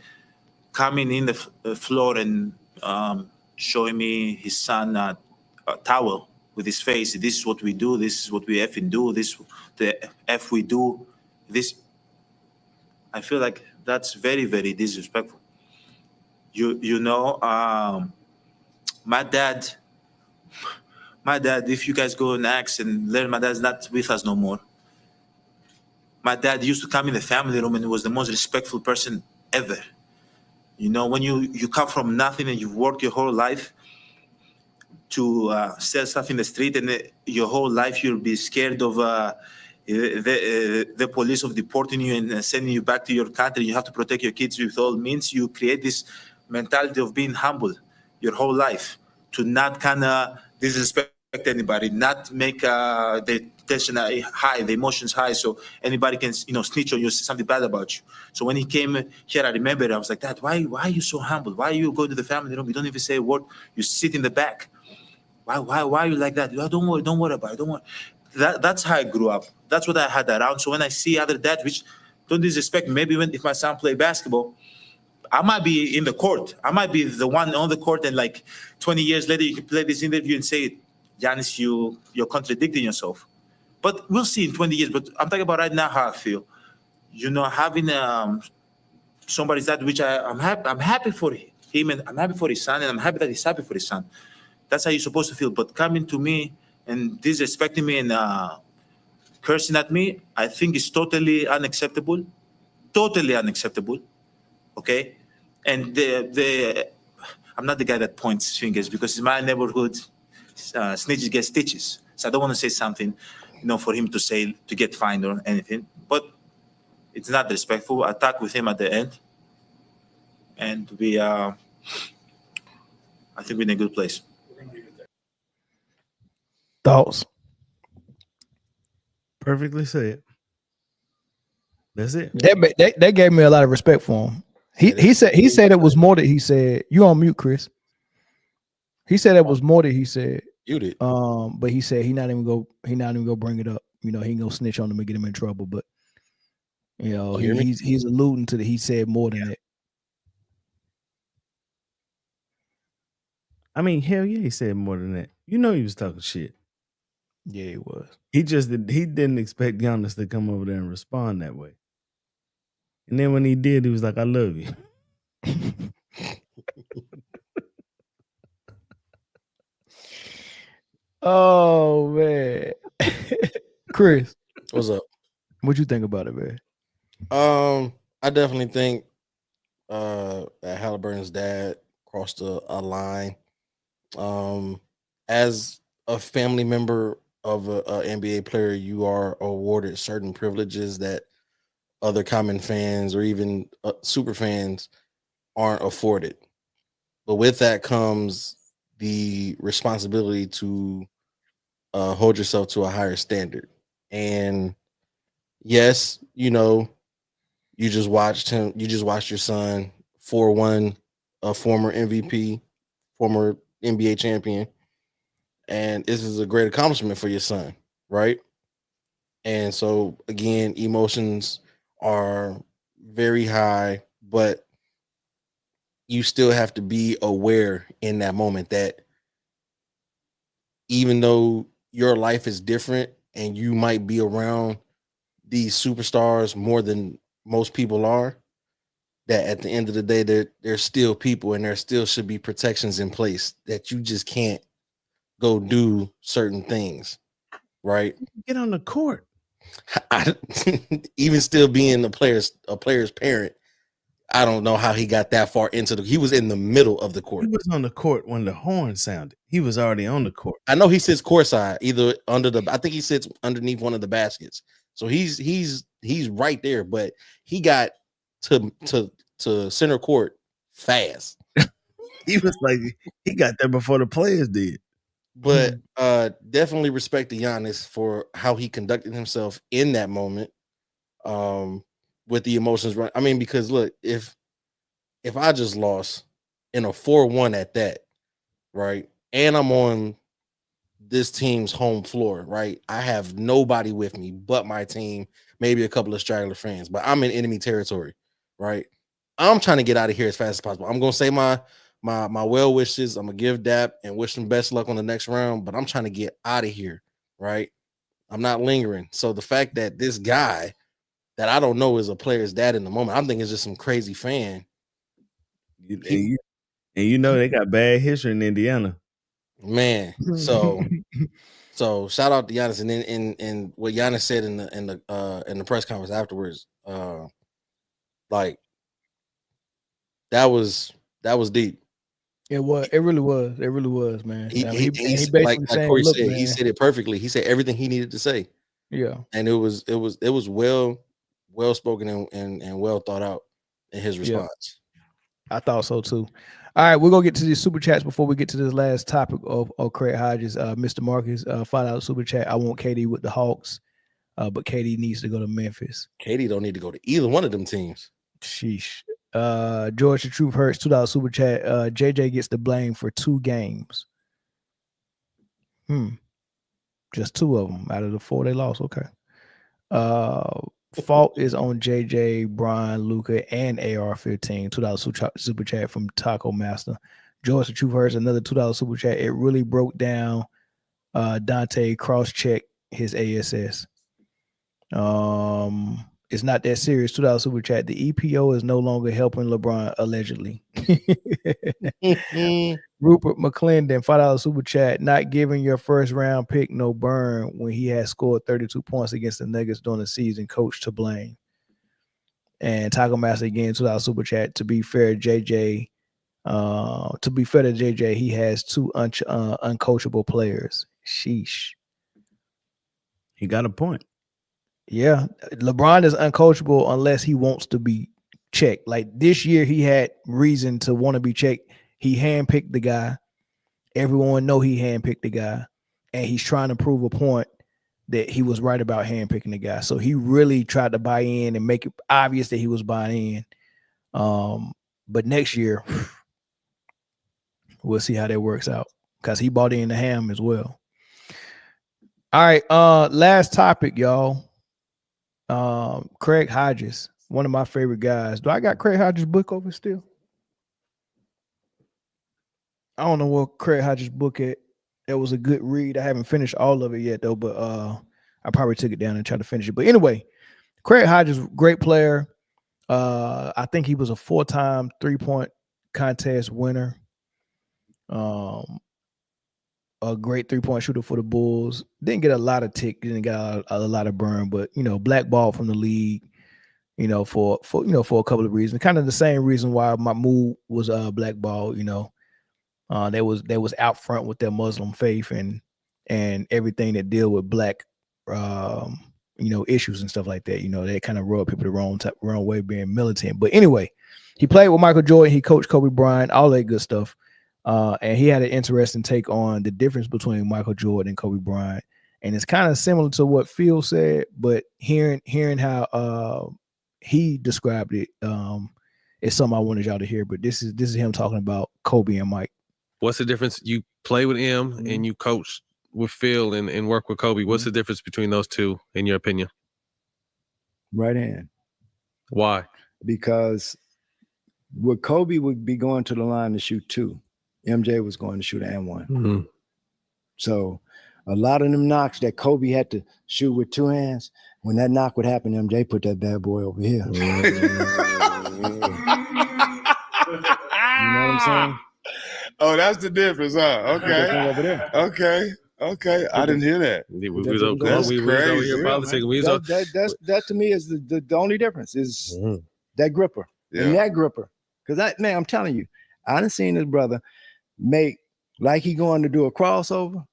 Coming in the floor and showing me his son a towel with his face. This is what we do. This is what we effing do. This the F we do. This. I feel like that's very, very disrespectful. My dad, if you guys go and ask and learn, my dad's not with us no more. My dad used to come in the family room and he was the most respectful person ever. When you come from nothing and you've worked your whole life to sell stuff in the street, and your whole life you'll be scared of the police of deporting you and sending you back to your country. You have to protect your kids with all means. You create this mentality of being humble your whole life, to not kind of disrespect anybody, not make the tension high, the emotions high, so anybody can snitch on you, say something bad about you. So when he came here, I remember I was like, "Dad, why are you so humble? Why you go to the family room? You don't even say a word. You sit in the back. Why are you like that? Don't worry about it. Don't worry." That's how I grew up. That's what I had around. So when I see other dads, which don't disrespect me, maybe if my son play basketball, I might be in the court. I might be the one on the court, and like 20 years later, you can play this interview and say, Giannis, you're contradicting yourself. But we'll see in 20 years. But I'm talking about right now how I feel. Having somebody's that which I'm happy for him, and I'm happy for his son, and I'm happy that he's happy for his son. That's how you're supposed to feel. But coming to me and disrespecting me and cursing at me, I think is totally unacceptable. Totally unacceptable. Okay? And I'm not the guy that points fingers because in my neighborhood, snitches get stitches. So I don't want to say something, for him to say to get fined or anything. But it's not respectful. I talked with him at the end, and I think we're in a good place. Thoughts? Perfectly said. That's it. That gave me a lot of respect for him. He said it was more that he said. You on mute, Chris? He said it was more that he said. You did. But he said he not even go bring it up. He ain't gonna snitch on him and get him in trouble. But he's alluding to that. He said more than that. I mean, hell yeah, he said more than that. He was talking shit. Yeah, he was. He didn't expect Giannis to come over there and respond that way. And then when he did, he was like, "I love you." Oh man, Chris, what's up? What you think about it, man? I definitely think that Halliburton's dad crossed a line. As a family member of a NBA player, you are awarded certain privileges that other common fans or even super fans aren't afforded. But with that comes the responsibility to hold yourself to a higher standard. And yes, you just watched him. You just watched your son 4-1, a former MVP, former NBA champion. And this is a great accomplishment for your son, right? And so, again, emotions are very high, but you still have to be aware in that moment that even though your life is different and you might be around these superstars more than most people are, that at the end of the day, there's still people and there still should be protections in place that you just can't go do certain things, right? Get on the court. Even still being a player's parent, I don't know how he got that far into he was in the middle of the court. He was on the court when the horn sounded. He was already on the court. I know he sits courtside, either I think he sits underneath one of the baskets. So he's right there, but he got to center court fast. He was like, he got there before the players did. But definitely respect to Giannis for how he conducted himself in that moment, with the emotions. I mean, because look, if I just lost in a 4-1 at that, right, and I'm on this team's home floor, right, I have nobody with me but my team, maybe a couple of straggler fans, but I'm in enemy territory, right? I'm trying to get out of here as fast as possible. I'm gonna say my well wishes. I'm gonna give Dap and wish him best luck on the next round, but I'm trying to get out of here, right? I'm not lingering. So the fact that this guy that I don't know is a player's dad in the moment, I'm thinking it's just some crazy fan. And they got bad history in Indiana, man. So shout out to Giannis, and then in what Giannis said in the press conference afterwards, like that was deep. It really was, man. He basically like saying, Corey look, said, man. he said it perfectly. He said everything he needed to say. Yeah, and it was well spoken and well thought out in his response. I thought so too. All right, we're gonna get to these super chats before we get to this last topic of Craig Hodges. Mr. Marcus, $5 super chat. I want KD with the Hawks, but KD needs to go to Memphis. KD don't need to go to either one of them teams. Sheesh. George the Truth Hurts, $2 super chat. JJ gets the blame for 2 games. Just 2 of them out of the 4 they lost. Okay. Fault is on JJ, Brian, Luka, and AR-15. $2 super chat from Taco Master. George the Truth Hurts, another $2 super chat. It really broke down Dante cross-check his ASS. It's not that serious. $2 super chat. The EPO is no longer helping LeBron, allegedly. Rupert McClendon, $5 super chat. Not giving your first round pick no burn when he has scored 32 points against the Nuggets during the season. Coach to blame. And Taco Master again, $2 super chat. To be fair, JJ. To be fair to JJ, he has two uncoachable players. Sheesh. He got a point. Yeah, LeBron is uncoachable unless he wants to be checked. Like this year, he had reason to want to be checked. He handpicked the guy. Everyone know he handpicked the guy, and he's trying to prove a point that he was right about handpicking the guy. So he really tried to buy in and make it obvious that he was buying in. But next year, we'll see how that works out because he bought in the ham as well. All right, last topic, y'all. Craig Hodges, one of my favorite guys. Do I got Craig Hodges' book over still? I don't know what Craig Hodges' book at. It was a good read. I haven't finished all of it yet though, but I probably took it down and tried to finish it. But anyway, Craig Hodges, great player. I think he was a 4-time 3-point contest winner. A great 3-point shooter for the Bulls. Didn't get a lot of tick, didn't get a lot of burn, but blackballed from the league, for a couple of reasons. Kind of the same reason why Mahmoud was blackballed, they was out front with their Muslim faith and everything that deal with black issues and stuff like that. They kind of rub people the wrong way being militant. But anyway, he played with Michael Jordan, he coached Kobe Bryant, all that good stuff. And he had an interesting take on the difference between Michael Jordan and Kobe Bryant. And it's kind of similar to what Phil said, but hearing how he described it is something I wanted y'all to hear. But this is him talking about Kobe and Mike. What's the difference? You play with him and you coach with Phil and work with Kobe. What's the difference between those two, in your opinion? Right hand. Why? Because with Kobe would be going to the line to shoot 2. MJ was going to shoot and 1. Mm-hmm. So a lot of them knocks that Kobe had to shoot with 2 hands, when that knock would happen, MJ put that bad boy over here. You know what I'm saying? Oh, that's the difference, huh? Okay. Okay. I didn't hear that. That's crazy. That to me is the only difference is that gripper. Yeah. And that gripper. Because I'm telling you, I done seen this brother make like he going to do a crossover,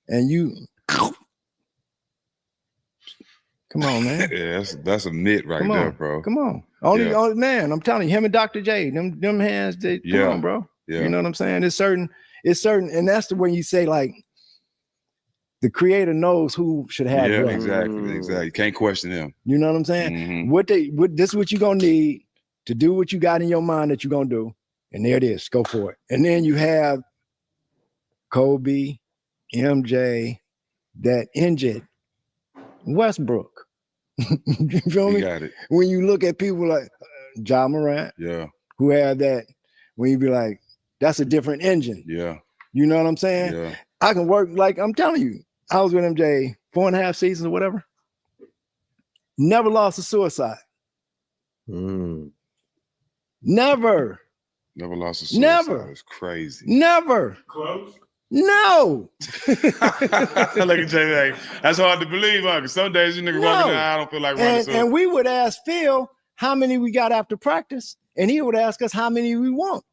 and you come on, man. Yeah, that's a mitt right there, bro. Come on. Only man, I'm telling you, him and Dr. J, them hands, come on, bro. Yeah. You know what I'm saying? It's certain, and that's the way you say, like, the creator knows who should have what. Exactly. Can't question him. You know what I'm saying? This is what you're gonna need to do what you got in your mind that you're gonna do. And there it is. Go for it. And then you have Kobe, MJ, that injured Westbrook. You feel me? Got it. When you look at people like Ja Morant, who have that, when you be like, that's a different engine. Yeah. You know what I'm saying? Yeah. I can work, like I'm telling you, I was with MJ 4.5 seasons or whatever. Never lost a suicide. Never lost a suicide. Never. It's crazy. Never. Close? No. Look at Jay. That's hard to believe, huh? Because some days you nigga running, I don't feel like running. And we would ask Phil how many we got after practice, and he would ask us how many we want,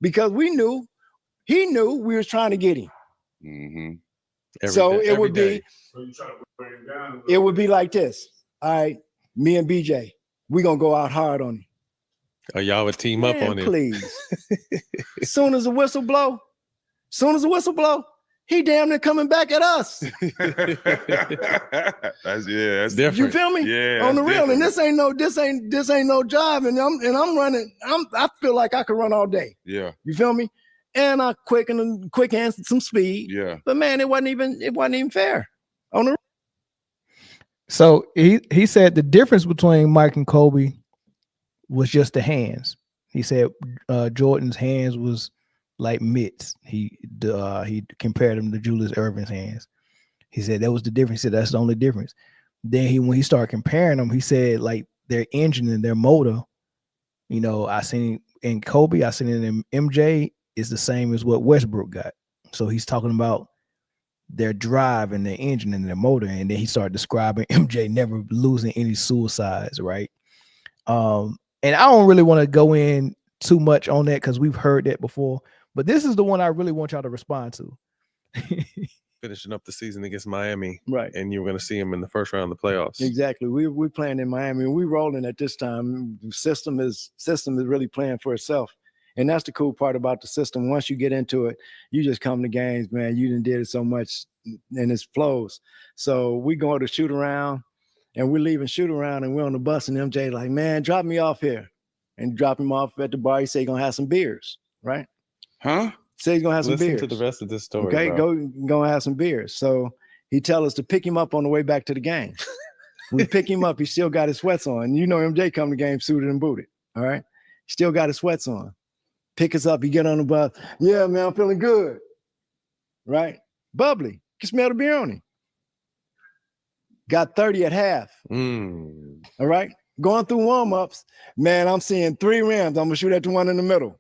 because he knew we was trying to get him. So it would be like this. All right, me and BJ, we gonna go out hard on him. Oh, y'all would team up on it. Please. Soon as the whistle blow, he damn near coming back at us. That's different. You feel me? Yeah. On the real. And this ain't no job. And I'm running. I feel like I could run all day. Yeah. You feel me? And I quick hands, some speed. Yeah. But man, it wasn't even fair. On the. So he said the difference between Mike and Kobe was just the hands. He said Jordan's hands was like mitts. He compared them to Julius Erving's hands. He said that was the difference. He said that's the only difference. Then when he started comparing them, he said like their engine and their motor, you know, I seen in Kobe, I seen it in MJ is the same as what Westbrook got. So he's talking about their drive and their engine and their motor, and then he started describing MJ never losing any suicides, right? And I don't really want to go in too much on that because we've heard that before, but this is the one I really want y'all to respond to. Finishing up the season against Miami, right? And you're going to see him in the first round of the playoffs. Exactly. We're playing in Miami, and we're rolling at this time. The system is really playing for itself, and that's the cool part about the system. Once you get into it, you just come to games, man. You done did it so much, and it flows. So we go to shoot around, and we're leaving shoot around, and we're on the bus, and MJ like, man, drop me off here, and drop him off at the bar. He say he's gonna have some beers, right? Huh? Say he's gonna have some Listen beers. to the rest of this story. Okay, bro. go have some beers. So he tell us to pick him up on the way back to the game. We pick him up. He still got his sweats on. You know, MJ come to the game suited and booted. All right, still got his sweats on. Pick us up. He get on the bus. Yeah, man, I'm feeling good. Right, bubbly. You can smell the beer on him. Got 30 at half. All right, going through warm-ups, man. I'm seeing 3 rims. I'm gonna shoot at the one in the middle.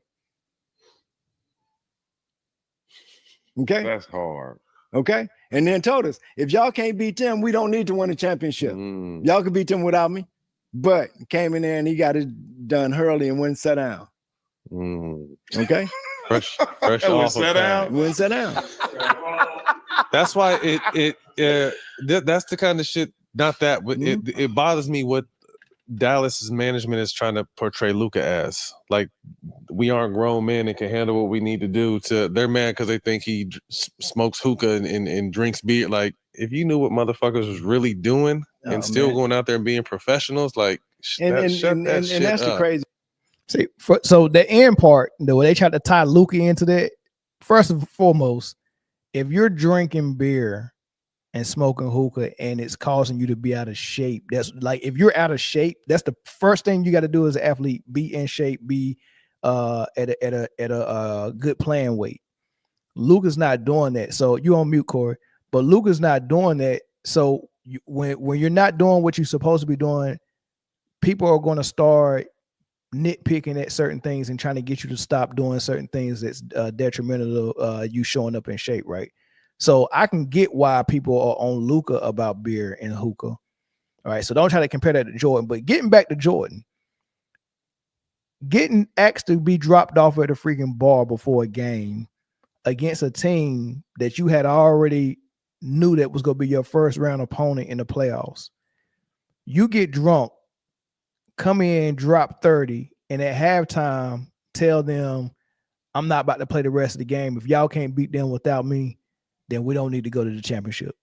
Okay, that's hard. Okay, and then told us if y'all can't beat them, we don't need to win a championship. Y'all can beat them without me. But came in there and he got it done early and wouldn't sit down. Okay, fresh Wouldn't off sit of down? Wouldn't sit down. That's why that's the kind of shit. Not that, but it bothers me what Dallas's management is trying to portray Luka as. Like, we aren't grown men and can handle what we need to do. They're mad because they think he smokes hookah and drinks beer. Like, if you knew what motherfuckers was really doing and still going out there and being professionals, like, shut that shit that's up. the crazy. See, so the end part, the way they tried to tie Luka into that, first and foremost, if you're drinking beer and smoking hookah and it's causing you to be out of shape, that's like, if you're out of shape, that's the first thing you got to do as an athlete: be in shape, be at a good playing weight. Luka's not doing that. So you on mute, Corey, but Luka's not doing that. So when you're not doing what you're supposed to be doing, people are going to start nitpicking at certain things and trying to get you to stop doing certain things that's detrimental to you showing up in shape, right? So I can get why people are on Luka about beer and hookah. All right, so don't try to compare that to Jordan. But getting back to Jordan, getting asked to be dropped off at a freaking bar before a game against a team that you had already knew that was going to be your first round opponent in the playoffs. You get drunk, come in, drop 30, and at halftime tell them, I'm not about to play the rest of the game. If y'all can't beat them without me, then we don't need to go to the championship.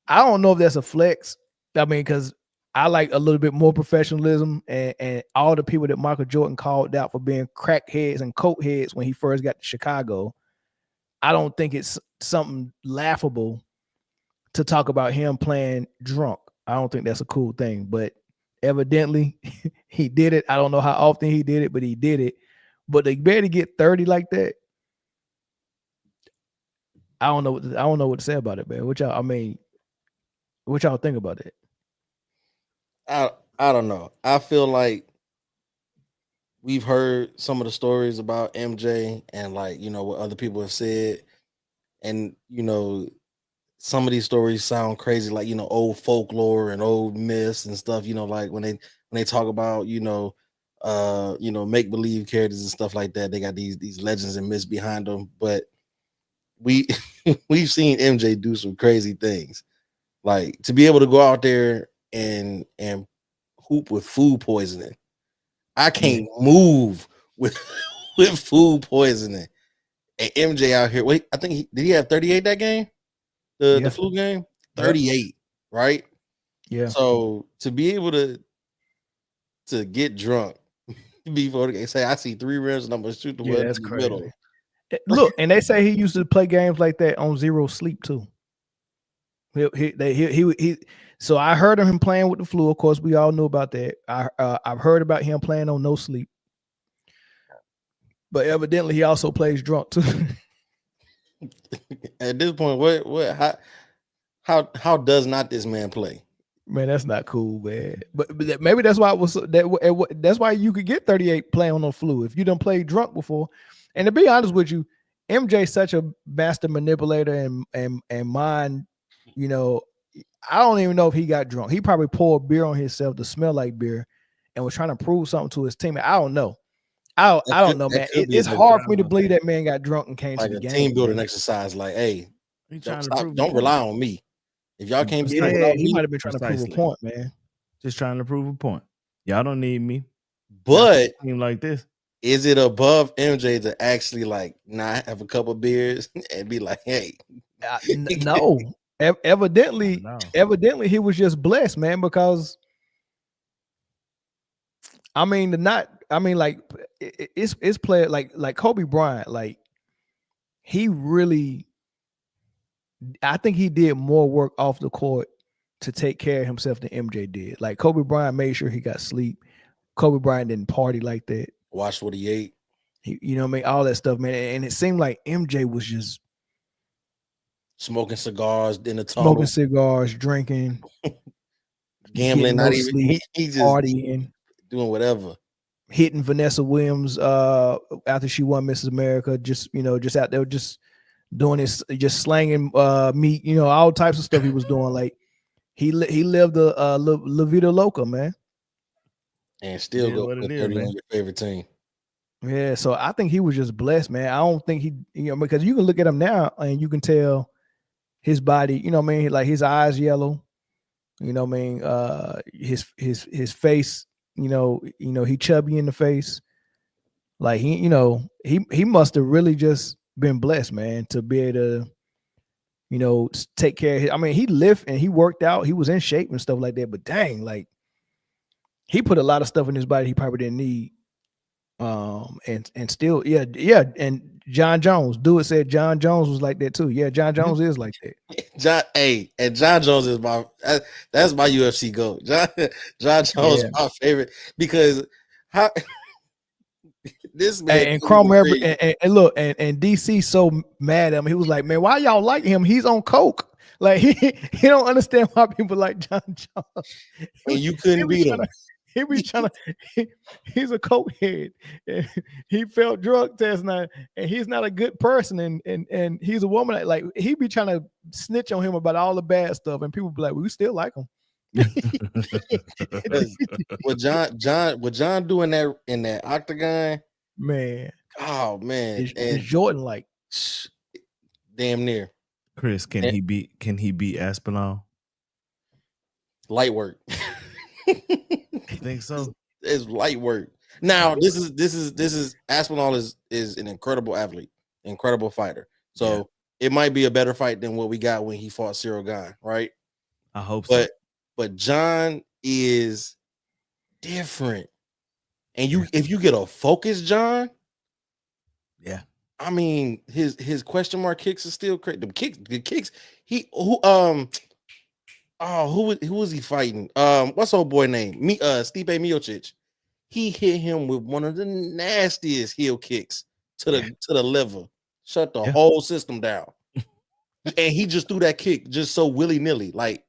I don't know if that's a flex. I mean, because I like a little bit more professionalism, and all the people that Michael Jordan called out for being crackheads and coat heads when he first got to Chicago. I don't think it's something laughable to talk about him playing drunk. I don't think that's a cool thing, but evidently he did it. I don't know how often he did it, but he did it. But they better get 30 like that. I don't know what to say about it, man. What y'all think about it? I don't know. I feel like we've heard some of the stories about MJ and, like, you know, what other people have said, and, you know, some of these stories sound crazy, like, you know, old folklore and old myths and stuff, you know, like when they talk about, you know, make-believe characters and stuff like that. They got these legends and myths behind them, but we've seen MJ do some crazy things, like to be able to go out there and hoop with food poisoning. I can't move with food poisoning. And MJ out here, wait, I think did he have 38 that game? The flu game? 38, right? Yeah. So to be able to get drunk before the game, say I see 3 rims and I'm gonna shoot the one in the middle. Look, and they say he used to play games like that on zero sleep too. So I heard of him playing with the flu. Of course, we all knew about that. I've heard about him playing on no sleep, but evidently he also plays drunk too. At this point, what How does not this man play? Man, that's not cool, man. But maybe that's why it was that's why you could get 38 playing on the flu if you don't play drunk before. And to be honest with you, MJ's such a master manipulator and mind, you know, I don't even know if he got drunk. He probably poured beer on himself to smell like beer and was trying to prove something to his team. I don't know. I don't know, man. It's hard for me to believe that man got drunk and came like to the a game. team building exercise. Like, hey, don't rely on me. If y'all can't be he might have been trying to prove a point, man. Just trying to prove a point. Y'all don't need me. But team like this, is it above MJ to actually like not have a couple beers and be like, hey? No. Evidently, he was just blessed, man, because it's player like Kobe Bryant, like he really, I think he did more work off the court to take care of himself than MJ did. Like Kobe Bryant made sure he got sleep. Kobe Bryant didn't party like that. Watch what he ate. You know what I mean? All that stuff, man. And it seemed like MJ was just smoking cigars in the tunnel. Smoking cigars, drinking, gambling, not even sleep, he just partying, doing whatever. Hitting Vanessa Williams after she won Mrs. America, just out there just doing this, just slanging meat, all types of stuff he was doing. Like he lived a La Vida Loca, man. And still go put 30 on your favorite team. Yeah, so I think he was just blessed, man. I don't think he, because you can look at him now and you can tell his body, like his eyes yellow, his face, he chubby in the face. Like he must have really just been blessed, man, to be able to, take care of his. I mean, he lived and he worked out, he was in shape and stuff like that. But dang, like he put a lot of stuff in his body he probably didn't need. And still, yeah. And John Jones, said John Jones was like that too. Yeah, John Jones is like that. John Jones is that's my UFC GOAT. John Jones is my favorite because how this man and Chrome and look and DC so mad at him. He was like, man, why y'all like him? He's on coke. Like he don't understand why people like John Jones. And you couldn't beat him. He be trying to. He's a coke head. And he failed drug test now, and he's not a good person. And he's a woman. Like he be trying to snitch on him about all the bad stuff, and people be like, "We still like him." What John doing that in that octagon, man? Oh man, it's Jordan like damn near. Chris, can he beat Aspinall? Light work. I think so. It's light work. Now this is Aspinall is an incredible athlete, incredible fighter. So it might be a better fight than what we got when he fought Cyril Gane, right? I hope so. But John is different, and if you get a focused John, I mean his question mark kicks are still crazy. The kicks. Who was he fighting? What's old boy name? Stipe Miocic. He hit him with one of the nastiest heel kicks to the liver, shut the whole system down. And he just threw that kick just so willy-nilly, like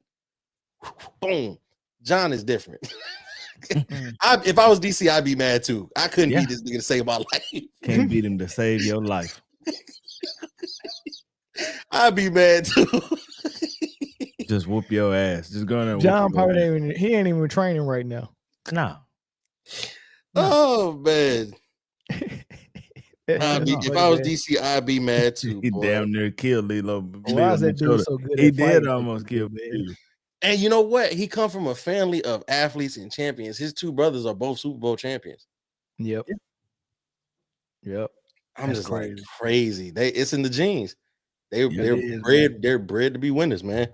boom. John is different. If I was DC, I'd be mad too. I couldn't beat this nigga to save my life. Can't beat him to save your life. I'd be mad too. Just whoop your ass. Just go in there. John probably ain't even training right now. No. Oh man. If I was DC, I'd be mad too. He damn near killed Lilo. Why is that dude so good? He did almost kill me. And you know what? He come from a family of athletes and champions. His two brothers are both Super Bowl champions. Yep. I'm just crazy. Like crazy. It's in the genes. They're bred to be winners, man.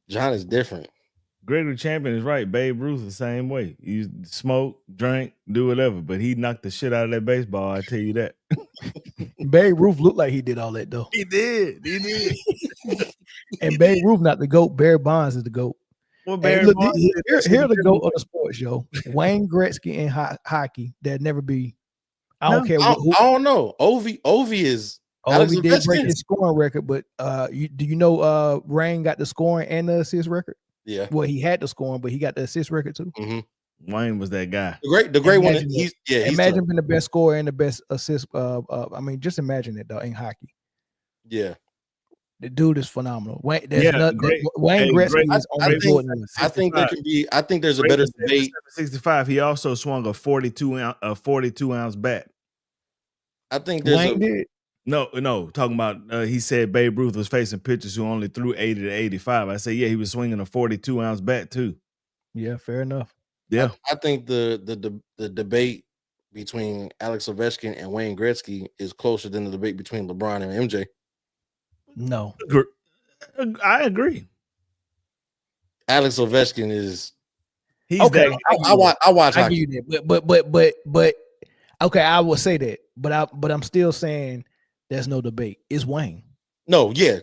John is different. Gregory Champion is right. Babe Ruth the same way. You smoke, drink, do whatever, but he knocked the shit out of that baseball. I tell you that. Babe Ruth looked like he did all that though. He did. And Babe Ruth not the GOAT. Barry Bonds is the GOAT. Well, here's the GOAT of the sports, yo. Wayne Gretzky in hockey. That'd never be. I don't care. I don't know. Ovi is He did break his scoring record, but do you know Rain got the scoring and the assist record? Yeah. Well, he had the scoring, but he got the assist record too. Mm-hmm. Wayne was that guy. The great one. Imagine being the best scorer and the best assist. I mean, just imagine it though in hockey. Yeah. The dude is phenomenal. Wayne Gretzky is only important. I think there can be. I think there's a better debate. 65. He also swung a 42 ounce bat. I think there's Wayne did. No. Talking about he said Babe Ruth was facing pitchers who only threw 80 to 85. I say yeah, he was swinging a 42 ounce bat too. Yeah, fair enough. Yeah, I think the debate between Alex Ovechkin and Wayne Gretzky is closer than the debate between LeBron and MJ. No, I agree. Alex Ovechkin is. He's okay. I watch. I give you that, but okay, I will say that, but I'm still saying there's no debate. It's Wayne. No, yeah,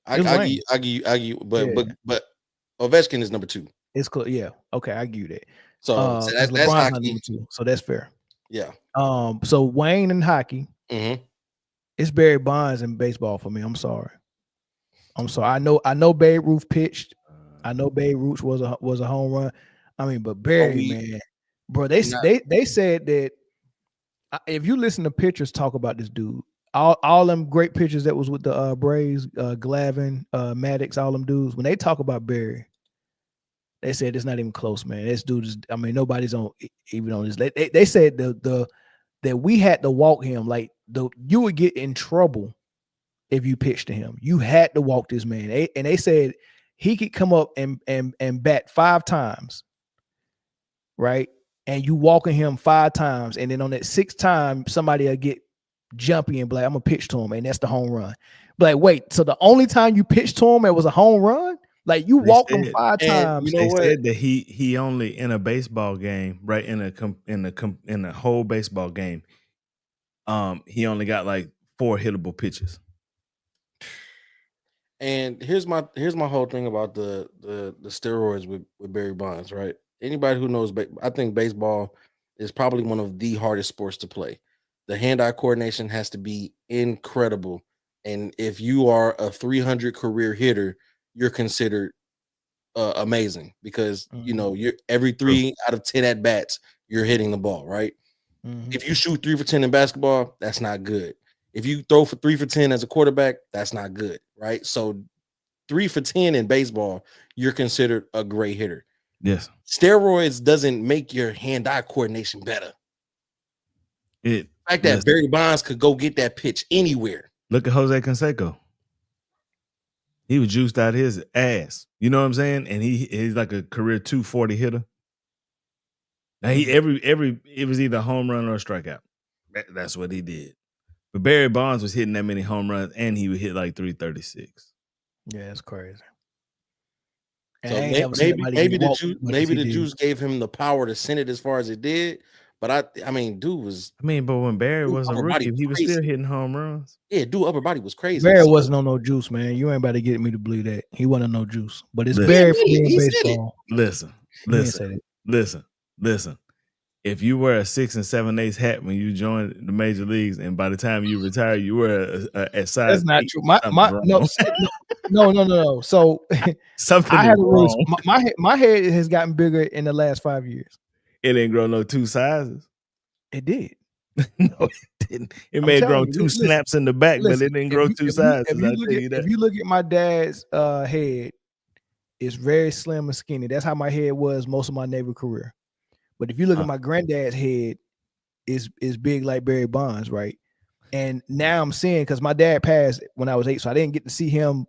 I give you, but Ovechkin is number 2. It's close. Yeah, okay, I give you that. So that's LeBron's hockey. number 2, so that's fair. Yeah. So Wayne in hockey. Mm-hmm. It's Barry Bonds in baseball for me. I'm sorry. I know Babe Ruth pitched. I know Babe Ruth was a home run. I mean, but Barry, man, bro, they said that if you listen to pitchers talk about this dude, all them great pitchers that was with the Braves, Glavine, Maddox, all them dudes, when they talk about Barry, they said it's not even close, man. This dude is. I mean, nobody's even on this. They said that we had to walk him like you would get in trouble if you pitched to him. You had to walk this man. And they said he could come up and bat 5 times, right? And you walking him 5 times, and then on that 6th time, somebody will get jumpy and be like, I'm gonna pitch to him, and that's the home run. But like, wait, so the only time you pitched to him, it was a home run? Like you walked him 5 times. You know what? Said that he only in a baseball game, right? In a whole baseball game, he only got like 4 hittable pitches. And here's my whole thing about the steroids with Barry Bonds, right? Anybody who knows, I think baseball is probably one of the hardest sports to play. The hand-eye coordination has to be incredible, and if you are a 300 career hitter, you're considered amazing because you know you're every 3 out of 10 at bats you're hitting the ball, right? If you shoot 3 for 10 in basketball, that's not good. If you throw for 3 for 10 as a quarterback, that's not good, right? So 3 for 10 in baseball, you're considered a great hitter. Yes. Steroids doesn't make your hand-eye coordination better. The fact that Barry Bonds could go get that pitch anywhere. Look at Jose Canseco. He was juiced out his ass. You know what I'm saying? And he's like a career 240 hitter. Now it was either a home run or a strikeout. That's what he did. But Barry Bonds was hitting that many home runs, and he would hit like 336. Yeah, it's crazy. So maybe the juice gave him the power to send it as far as it did. But I mean, dude was. I mean, but when Barry was a rookie, he was still hitting home runs. Yeah, dude, upper body was crazy. Barry wasn't on no juice, man. You ain't about to get me to believe that he wasn't on no juice. But it's Barry for being baseball. Listen. If you wear a 6 and 7/8 hat when you join the major leagues, and by the time you retire, you wear a size. That's not true. No. So something I have wrong. My head has gotten bigger in the last 5 years. It didn't grow no 2 sizes. It did. No, it didn't. It may have grown 2 snaps in the back, but it didn't grow 2 sizes. If you look at my dad's head, it's very slim and skinny. That's how my head was most of my Navy career. But if you look at my granddad's head, is big like Barry Bonds, right? And now I'm seeing, because my dad passed when I was 8, so I didn't get to see him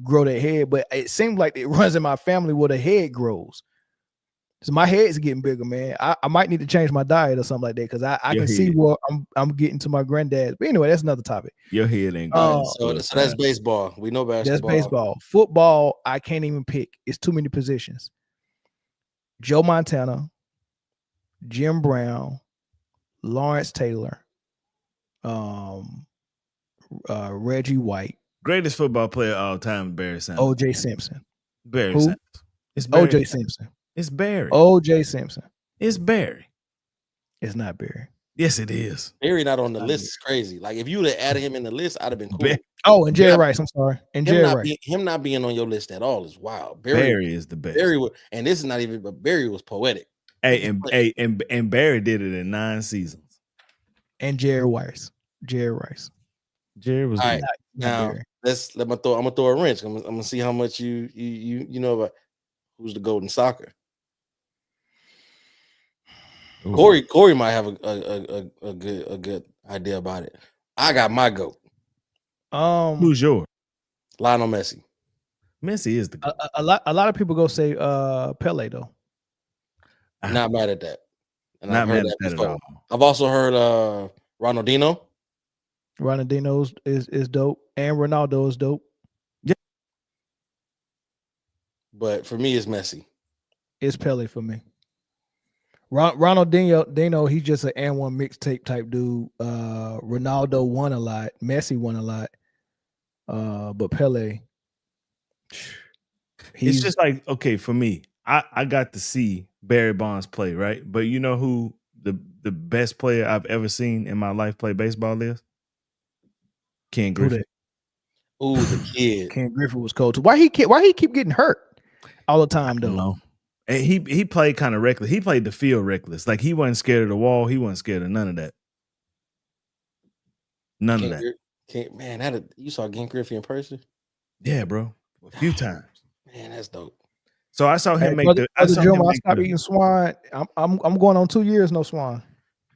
grow that head. But it seems like it runs in my family where the head grows. So my head's getting bigger, man. I might need to change my diet or something like that, because I can see where I'm getting to my granddad. But anyway, that's another topic. Your head ain't so that's baseball. We know basketball. That's baseball. Football, I can't even pick. It's too many positions. Joe Montana, Jim Brown, Lawrence Taylor, Reggie White. Greatest football player of all time, Barry Sanders. O.J. Simpson. Barry Sanders. It's Barry. O.J. Simpson. It's Barry. O.J. Simpson. It's Barry. It's not Barry. Yes, it is. Barry not on the list is crazy. Like if you would have added him in the list, I'd have been cool. Oh, and Jerry Rice. I'm sorry, and Jerry Rice. Him not being on your list at all is wild. Barry is the best. And this is not even, but Barry was poetic. Hey, and Barry did it in 9 seasons. And Jerry Rice. Jerry was all right. Now I'm gonna throw a wrench. I'm gonna see how much you know about who's the golden soccer. Ooh. Corey might have a good idea about it. I got my GOAT. Who's yours? Lionel Messi. Messi is the GOAT. A lot of people go say Pele though. Not mad at that. And not mad at that at all. I've also heard Ronaldinho. Ronaldinho is dope, and Ronaldo is dope. Yeah. But for me, it's Messi. It's Pele for me. Ronaldinho, he's just an and one mixtape type dude. Ronaldo won a lot. Messi won a lot. But Pele, it's just like, okay, for me, I got to see Barry Bonds play, right? But you know who the best player I've ever seen in my life play baseball is? Ken Griffey. Oh, the kid. Ken Griffey was cold too. Why he keep getting hurt all the time though? No. And he played kind of reckless. He played the field reckless. Like he wasn't scared of the wall. He wasn't scared of none of that. None of that. Man, you saw Ken Griffey in person? Yeah, bro. A few times. Man, that's dope. So I saw him make I stopped eating swine. I'm going on 2 years no swine.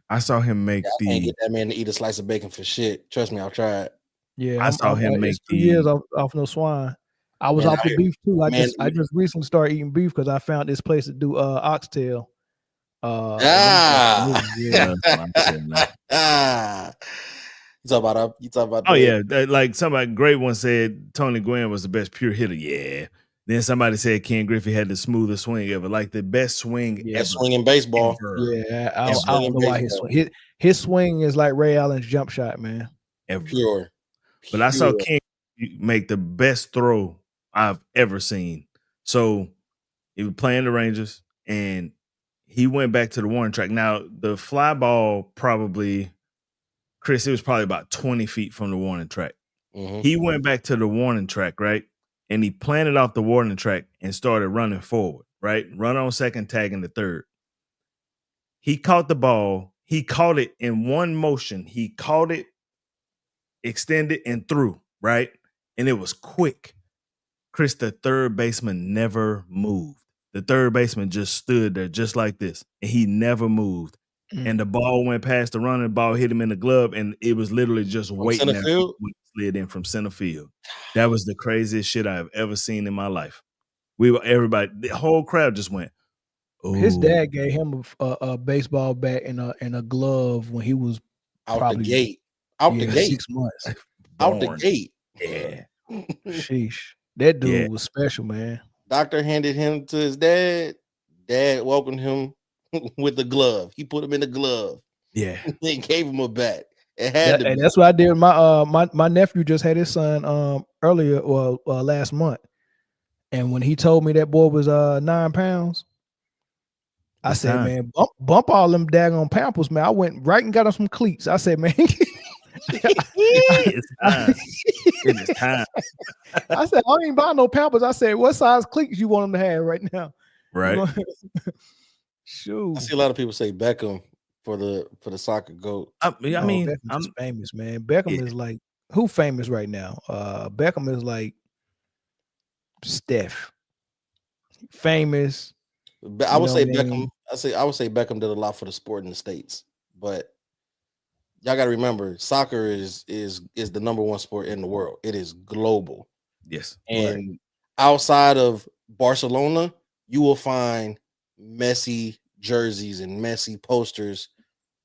I saw him make I can't get that man to eat a slice of bacon for shit. Trust me, I've tried. Yeah, I saw him make 2 years off no swine. I was off the beef too. I just recently started eating beef because I found this place to do oxtail. You talk about. Oh yeah, like somebody great one said Tony Gwynn was the best pure hitter. Yeah. Then somebody said Ken Griffey had the smoothest swing ever, like the best swing ever. Swing in baseball. Yeah, I don't know why his swing is like Ray Allen's jump shot, man. Pure. But I saw Ken make the best throw I've ever seen. So he was playing the Rangers and he went back to the warning track. Now the fly ball probably, Chris, it was probably about 20 feet from the warning track. Mm-hmm. He went back to the warning track, right? And he planted off the warning track and started running forward, right? Run on second, tagging the third. He caught the ball. He caught it in one motion. He caught it, extended, and threw, right? And it was quick. Chris, the third baseman never moved. The third baseman just stood there just like this, and he never moved. And the ball went past the runner, the ball hit him in the glove, and it was literally just waiting there when it slid in from center field. That was the craziest shit I've ever seen in my life. Everybody, the whole crowd just went, ooh. His dad gave him a baseball bat and a glove when he was out the gate. 6 months. Out the gate. Yeah. Sheesh. That dude was special, man. Doctor handed him to his dad. Dad welcomed him with the glove. He put him in the glove. Yeah. Then gave him a bat. And that's what I did. My nephew just had his son earlier last month. And when he told me that boy was 9 pounds, I said, man, bump all them daggone pampers, man. I went right and got him some cleats. I said, man, it's time. It is time. I said, I ain't buying no pampers. I said, what size cleats you want him to have right now? Right. Shoot. I see a lot of people say Beckham for the soccer GOAT. I mean, I'm famous, man. Beckham is like, who famous right now? Beckham is like Steph. Famous. I would say Beckham. I would say Beckham did a lot for the sport in the States, but y'all got to remember, soccer is the number one sport in the world. It is global. Yes, and outside of Barcelona, you will find Messi jerseys and Messi posters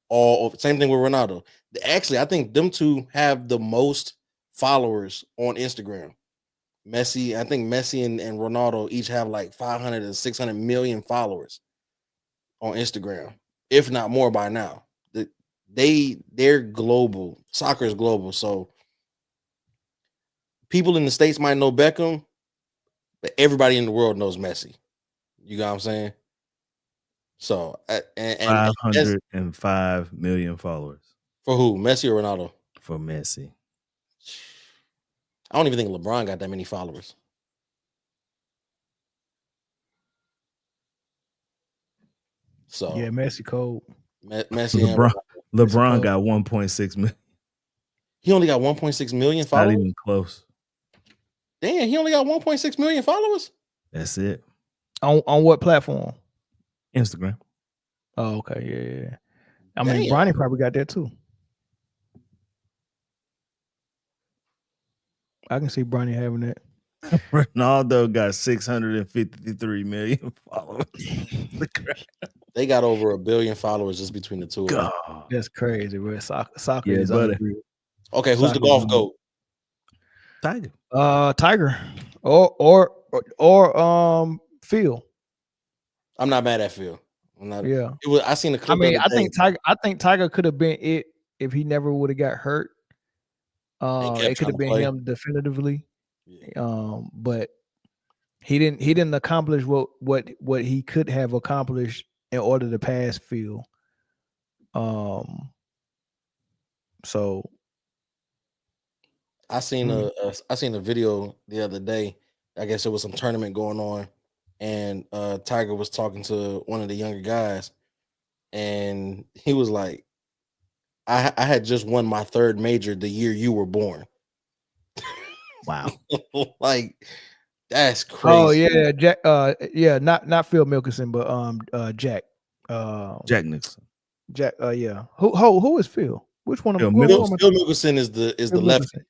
all over. Same thing with Ronaldo. Actually, I think them two have the most followers on Instagram. I think Messi and Ronaldo each have like 500 to 600 million followers on Instagram, if not more by now. They're global. Soccer is global. So people in the States might know Beckham, but everybody in the world knows Messi. You got what I'm saying? So and 505 million followers. For who? Messi or Ronaldo? For Messi. I don't even think LeBron got that many followers. So yeah, Messi cold. Messi LeBron got 1.6 million. He only got 1.6 million followers. Not even close. Damn, he only got 1.6 million followers. That's it. On what platform? Instagram. Oh, okay, yeah. I mean, Bronny probably got that too. I can see Bronny having that. Ronaldo got 653 million followers. They got over 1 billion followers just between the two of them. That's crazy, bro. Soccer Yeah, is buddy. unreal. Okay, who's the golf goat? Tiger. Tiger. Or Phil. I'm not mad at Phil. I'm not. Yeah. I seen the clip. I mean, I think Tiger could have been it if he never would have got hurt. It could have been him definitively. But he didn't accomplish what he could have accomplished in order to pass Phil. So I seen a video the other day. I guess there was some tournament going on, and Tiger was talking to one of the younger guys, and he was like, I had just won my 3rd major the year you were born. Wow. Like, that's crazy. Oh yeah, Jack. Not Phil Mickelson, but Jack. Jack Nicholson. Jack. Yeah. Who is Phil? Which one of Phil Mickelson is the lefty.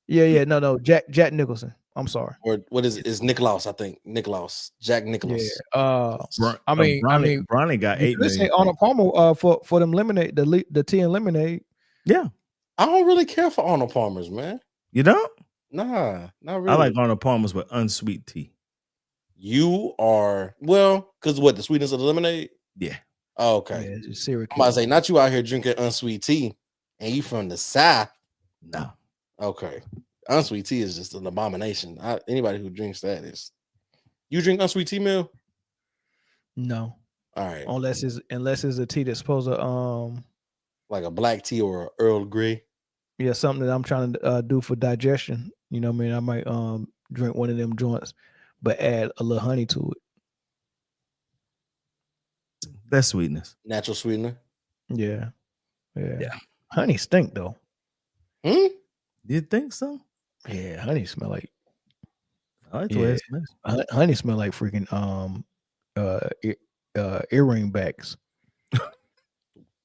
Yeah. No. Jack Nicholson. I'm sorry. Or what is it? Is Nicklaus? I think Nicklaus. Jack Nicklaus. Yeah. I mean, Bronny got 8 million. Arnold Palmer for them lemonade, the 10 lemonade. Yeah. I don't really care for Arnold Palmer's, man. You don't? Nah, not really. I like Arnold Palmer's with unsweet tea. You are because what, the sweetness of the lemonade? Yeah. Oh, okay. Yeah, it's I'm about to say, not you out here drinking unsweet tea, and you from the South. No. Okay. Unsweet tea is just an abomination. Anybody who drinks that is. You drink unsweet tea, Mill? No. All right. Unless it's a tea that's supposed to like a black tea or an Earl Grey. Yeah, something that I'm trying to do for digestion. You know what I mean? I might drink one of them joints, but add a little honey to it. That's sweetness. Natural sweetener. Yeah. Honey stink though. You think so? Yeah, honey smell like. I like the way it smells. Honey smell like freaking earring backs.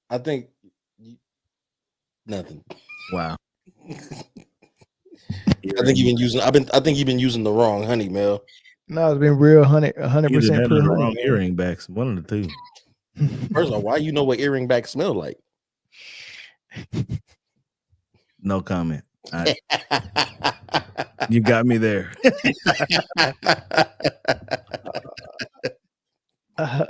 I think nothing. Wow. I think you've been using the wrong honey, Mel. No, it's been real 100% pure honey. Wrong earring backs. One of the two. First of all, why you know what earring backs smell like? No comment. You got me there. All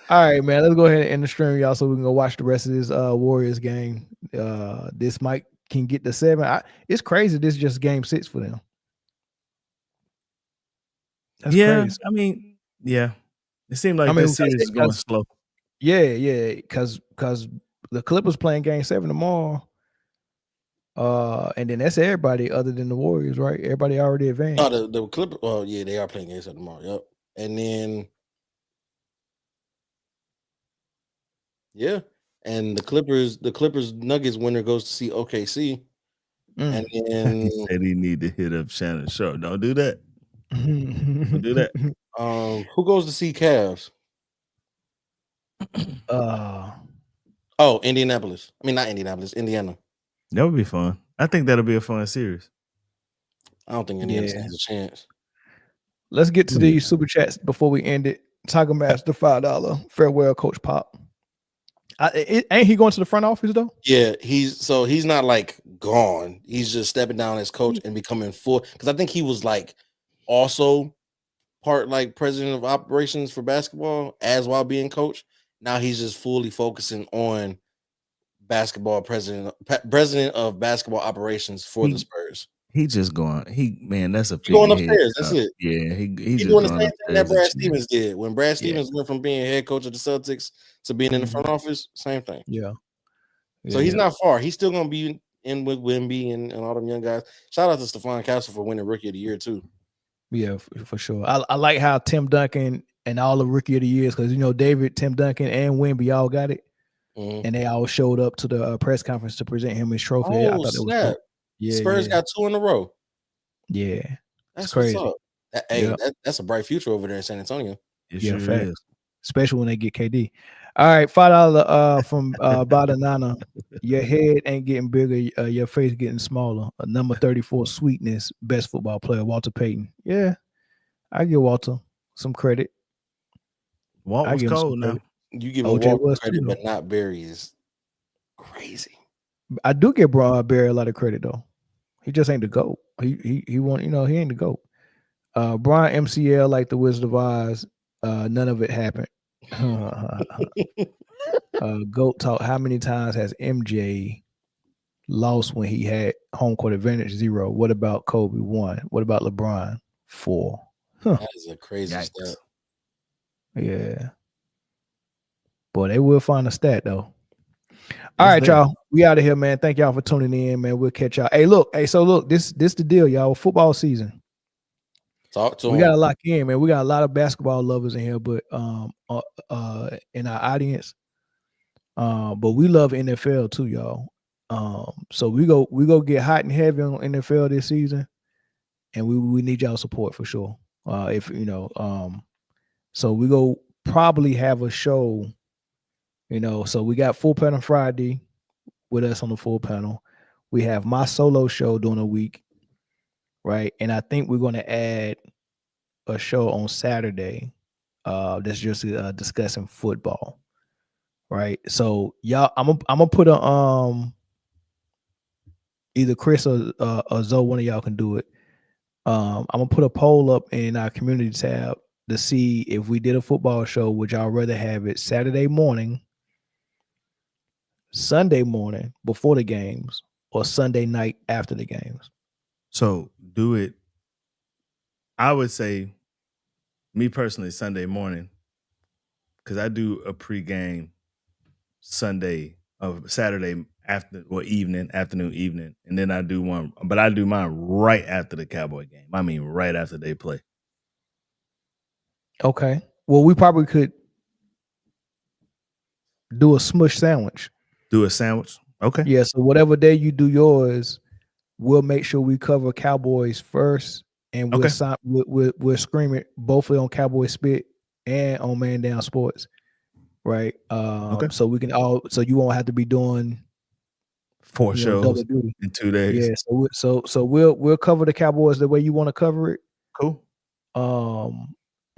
right, man. Let's go ahead and end the stream, y'all, so we can go watch the rest of this Warriors game. This can get to 7. It's crazy. This is just game 6 for them. That's crazy. I mean, yeah. It seemed like this series is going slow. Yeah, because the Clippers playing game 7 tomorrow. And then that's everybody other than the Warriors, right? Everybody already advanced. No, the Clippers. Oh, yeah, they are playing game 7 tomorrow. Yep. And then and the Clippers Nuggets winner goes to see OKC. And then he said he need to hit up Shannon Sharp. Don't do that. Don't do that. Who goes to see Cavs? Indianapolis. I mean, not Indianapolis, Indiana. That would be fun. I think that'll be a fun series. I don't think Indiana stands a chance. Let's get to these super chats before we end it. Tiger Master $5 farewell, Coach Pop. Ain't he going to the front office though? Yeah, he's not like gone. He's just stepping down as coach and becoming full. Because I think he was like also part like president of operations for basketball as while being coach. Now he's just fully focusing on president of basketball operations for the Spurs. He just going. That's a going upstairs. That's it. Yeah, he's doing the same thing that Brad Stevens did when Brad Stevens went from being head coach of the Celtics to being in the front office. Same thing. Yeah. So he's not far. He's still gonna be in with Wemby and all them young guys. Shout out to Stephon Castle for winning Rookie of the Year too. Yeah, for sure. I like how Tim Duncan and all the Rookie of the Years, because David, Tim Duncan, and Wemby all got it, and they all showed up to the press conference to present him his trophy. Oh, I thought that was cool. Yeah, Spurs got 2 in a row. Yeah, that's crazy. What's up. That's a bright future over there in San Antonio. It sure is. Especially when they get KD. All right, $5 from Badanana. Your head ain't getting bigger, your face getting smaller. Number 34, Sweetness, best football player, Walter Payton. Yeah, I give Walter some credit. Walt was cold now. You give him Walter credit, but not Barry is crazy. I do give Barry a lot of credit though. He just ain't the GOAT. He won, he ain't the GOAT. Brian MCL, like the Wizard of Oz, none of it happened. GOAT talk. How many times has MJ lost when he had home court advantage? 0. What about Kobe? 1. What about LeBron? 4. That is a crazy stat. Yeah. Boy, they will find a stat though. All right, y'all. We out of here, man. Thank y'all for tuning in, man. We'll catch y'all. So look, this the deal, y'all. Football season. Talk to we got to lock in, man. We got a lot of basketball lovers in here, but in our audience. But we love NFL too, y'all. So we go get hot and heavy on NFL this season, and we need y'all support for sure. So we go probably have a show. So we got Full Panel Friday with us on the Full Panel. We have my solo show during the week, right? And I think we're going to add a show on Saturday that's just discussing football, right? So y'all, I'm gonna put a either Chris or Zoe, one of y'all can do it. I'm gonna put a poll up in our community tab to see if we did a football show, would y'all rather have it Saturday morning, Sunday morning before the games, or Sunday night after the games? So do it. I would say, me personally, Sunday morning, because I do a pregame Saturday afternoon, evening, and then I do one, but I do mine right after the Cowboy game. I mean, right after they play. Okay. Well, we probably could do a smush sandwich. Do a sandwich? Okay. Yeah, so whatever day you do yours, we'll make sure we cover Cowboys first, and we'll scream it both on Cowboy Spit and on Man Down Sports, right? So we can so you won't have to be doing 4 shows in 2 days. Yeah, so we'll cover the Cowboys the way you want to cover it. Cool.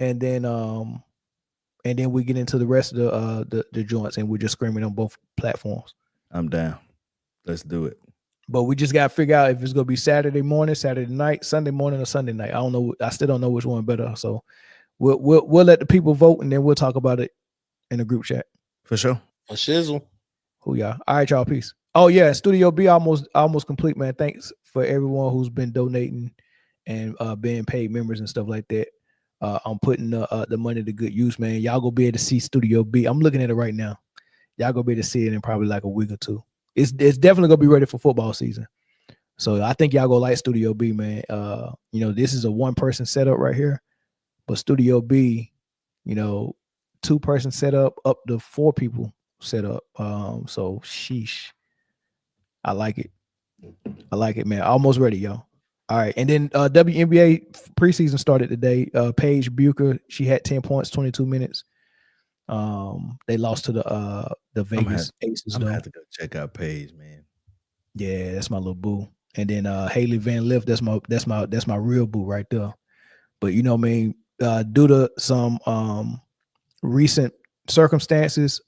And then we get into the rest of the joints, and we're just screaming on both platforms. I'm down. Let's do it. But we just got to figure out if it's gonna be Saturday morning, Saturday night, Sunday morning, or Sunday night. I don't know. I still don't know which one better. So we'll let the people vote, and then we'll talk about it in the group chat. For sure. A shizzle. Who y'all? All right, y'all. Peace. Oh yeah, Studio B almost complete, man. Thanks for everyone who's been donating and being paid members and stuff like that. I'm putting the money to good use, man. Y'all go be able to see Studio B. I'm looking at it right now. Y'all go be able to see it in probably like a week or 2. It's definitely gonna be ready for football season. So I think y'all go like Studio B, man. This is a 1-person setup right here, but Studio B, 2-person setup up to 4 people setup. So sheesh, I like it, man. Almost ready, y'all. All right, and then WNBA preseason started today. Paige Bucher, she had 10 points, 22 minutes. They lost to the Vegas Aces. I'm gonna have to go check out Paige, man. Yeah, that's my little boo. And then Haley Van Lift, that's my real boo right there. But you know what I mean, due to some recent circumstances,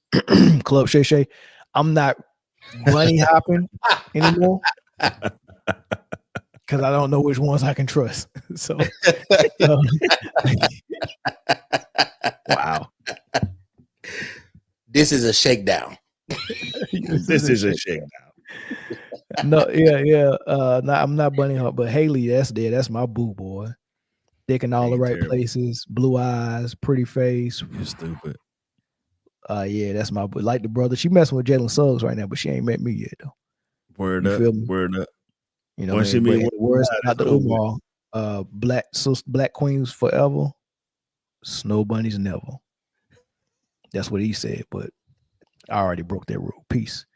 Club Shay Shay, I'm not bunny hopping anymore. Because I don't know which ones I can trust. So, wow. This is a shakedown. This is a shakedown. No, yeah. I'm not bunny her, but Haley, that's my boo boy. Thick in all the right places, blue eyes, pretty face. You're stupid. Yeah, that's my boo. Like the brother. She messing with Jalen Suggs right now, but she ain't met me yet though. Word you up. Feel me? Word up. You know, Once she meet words out the Umar, black queens forever, snow bunnies never. That's what he said, but I already broke that rule. Peace.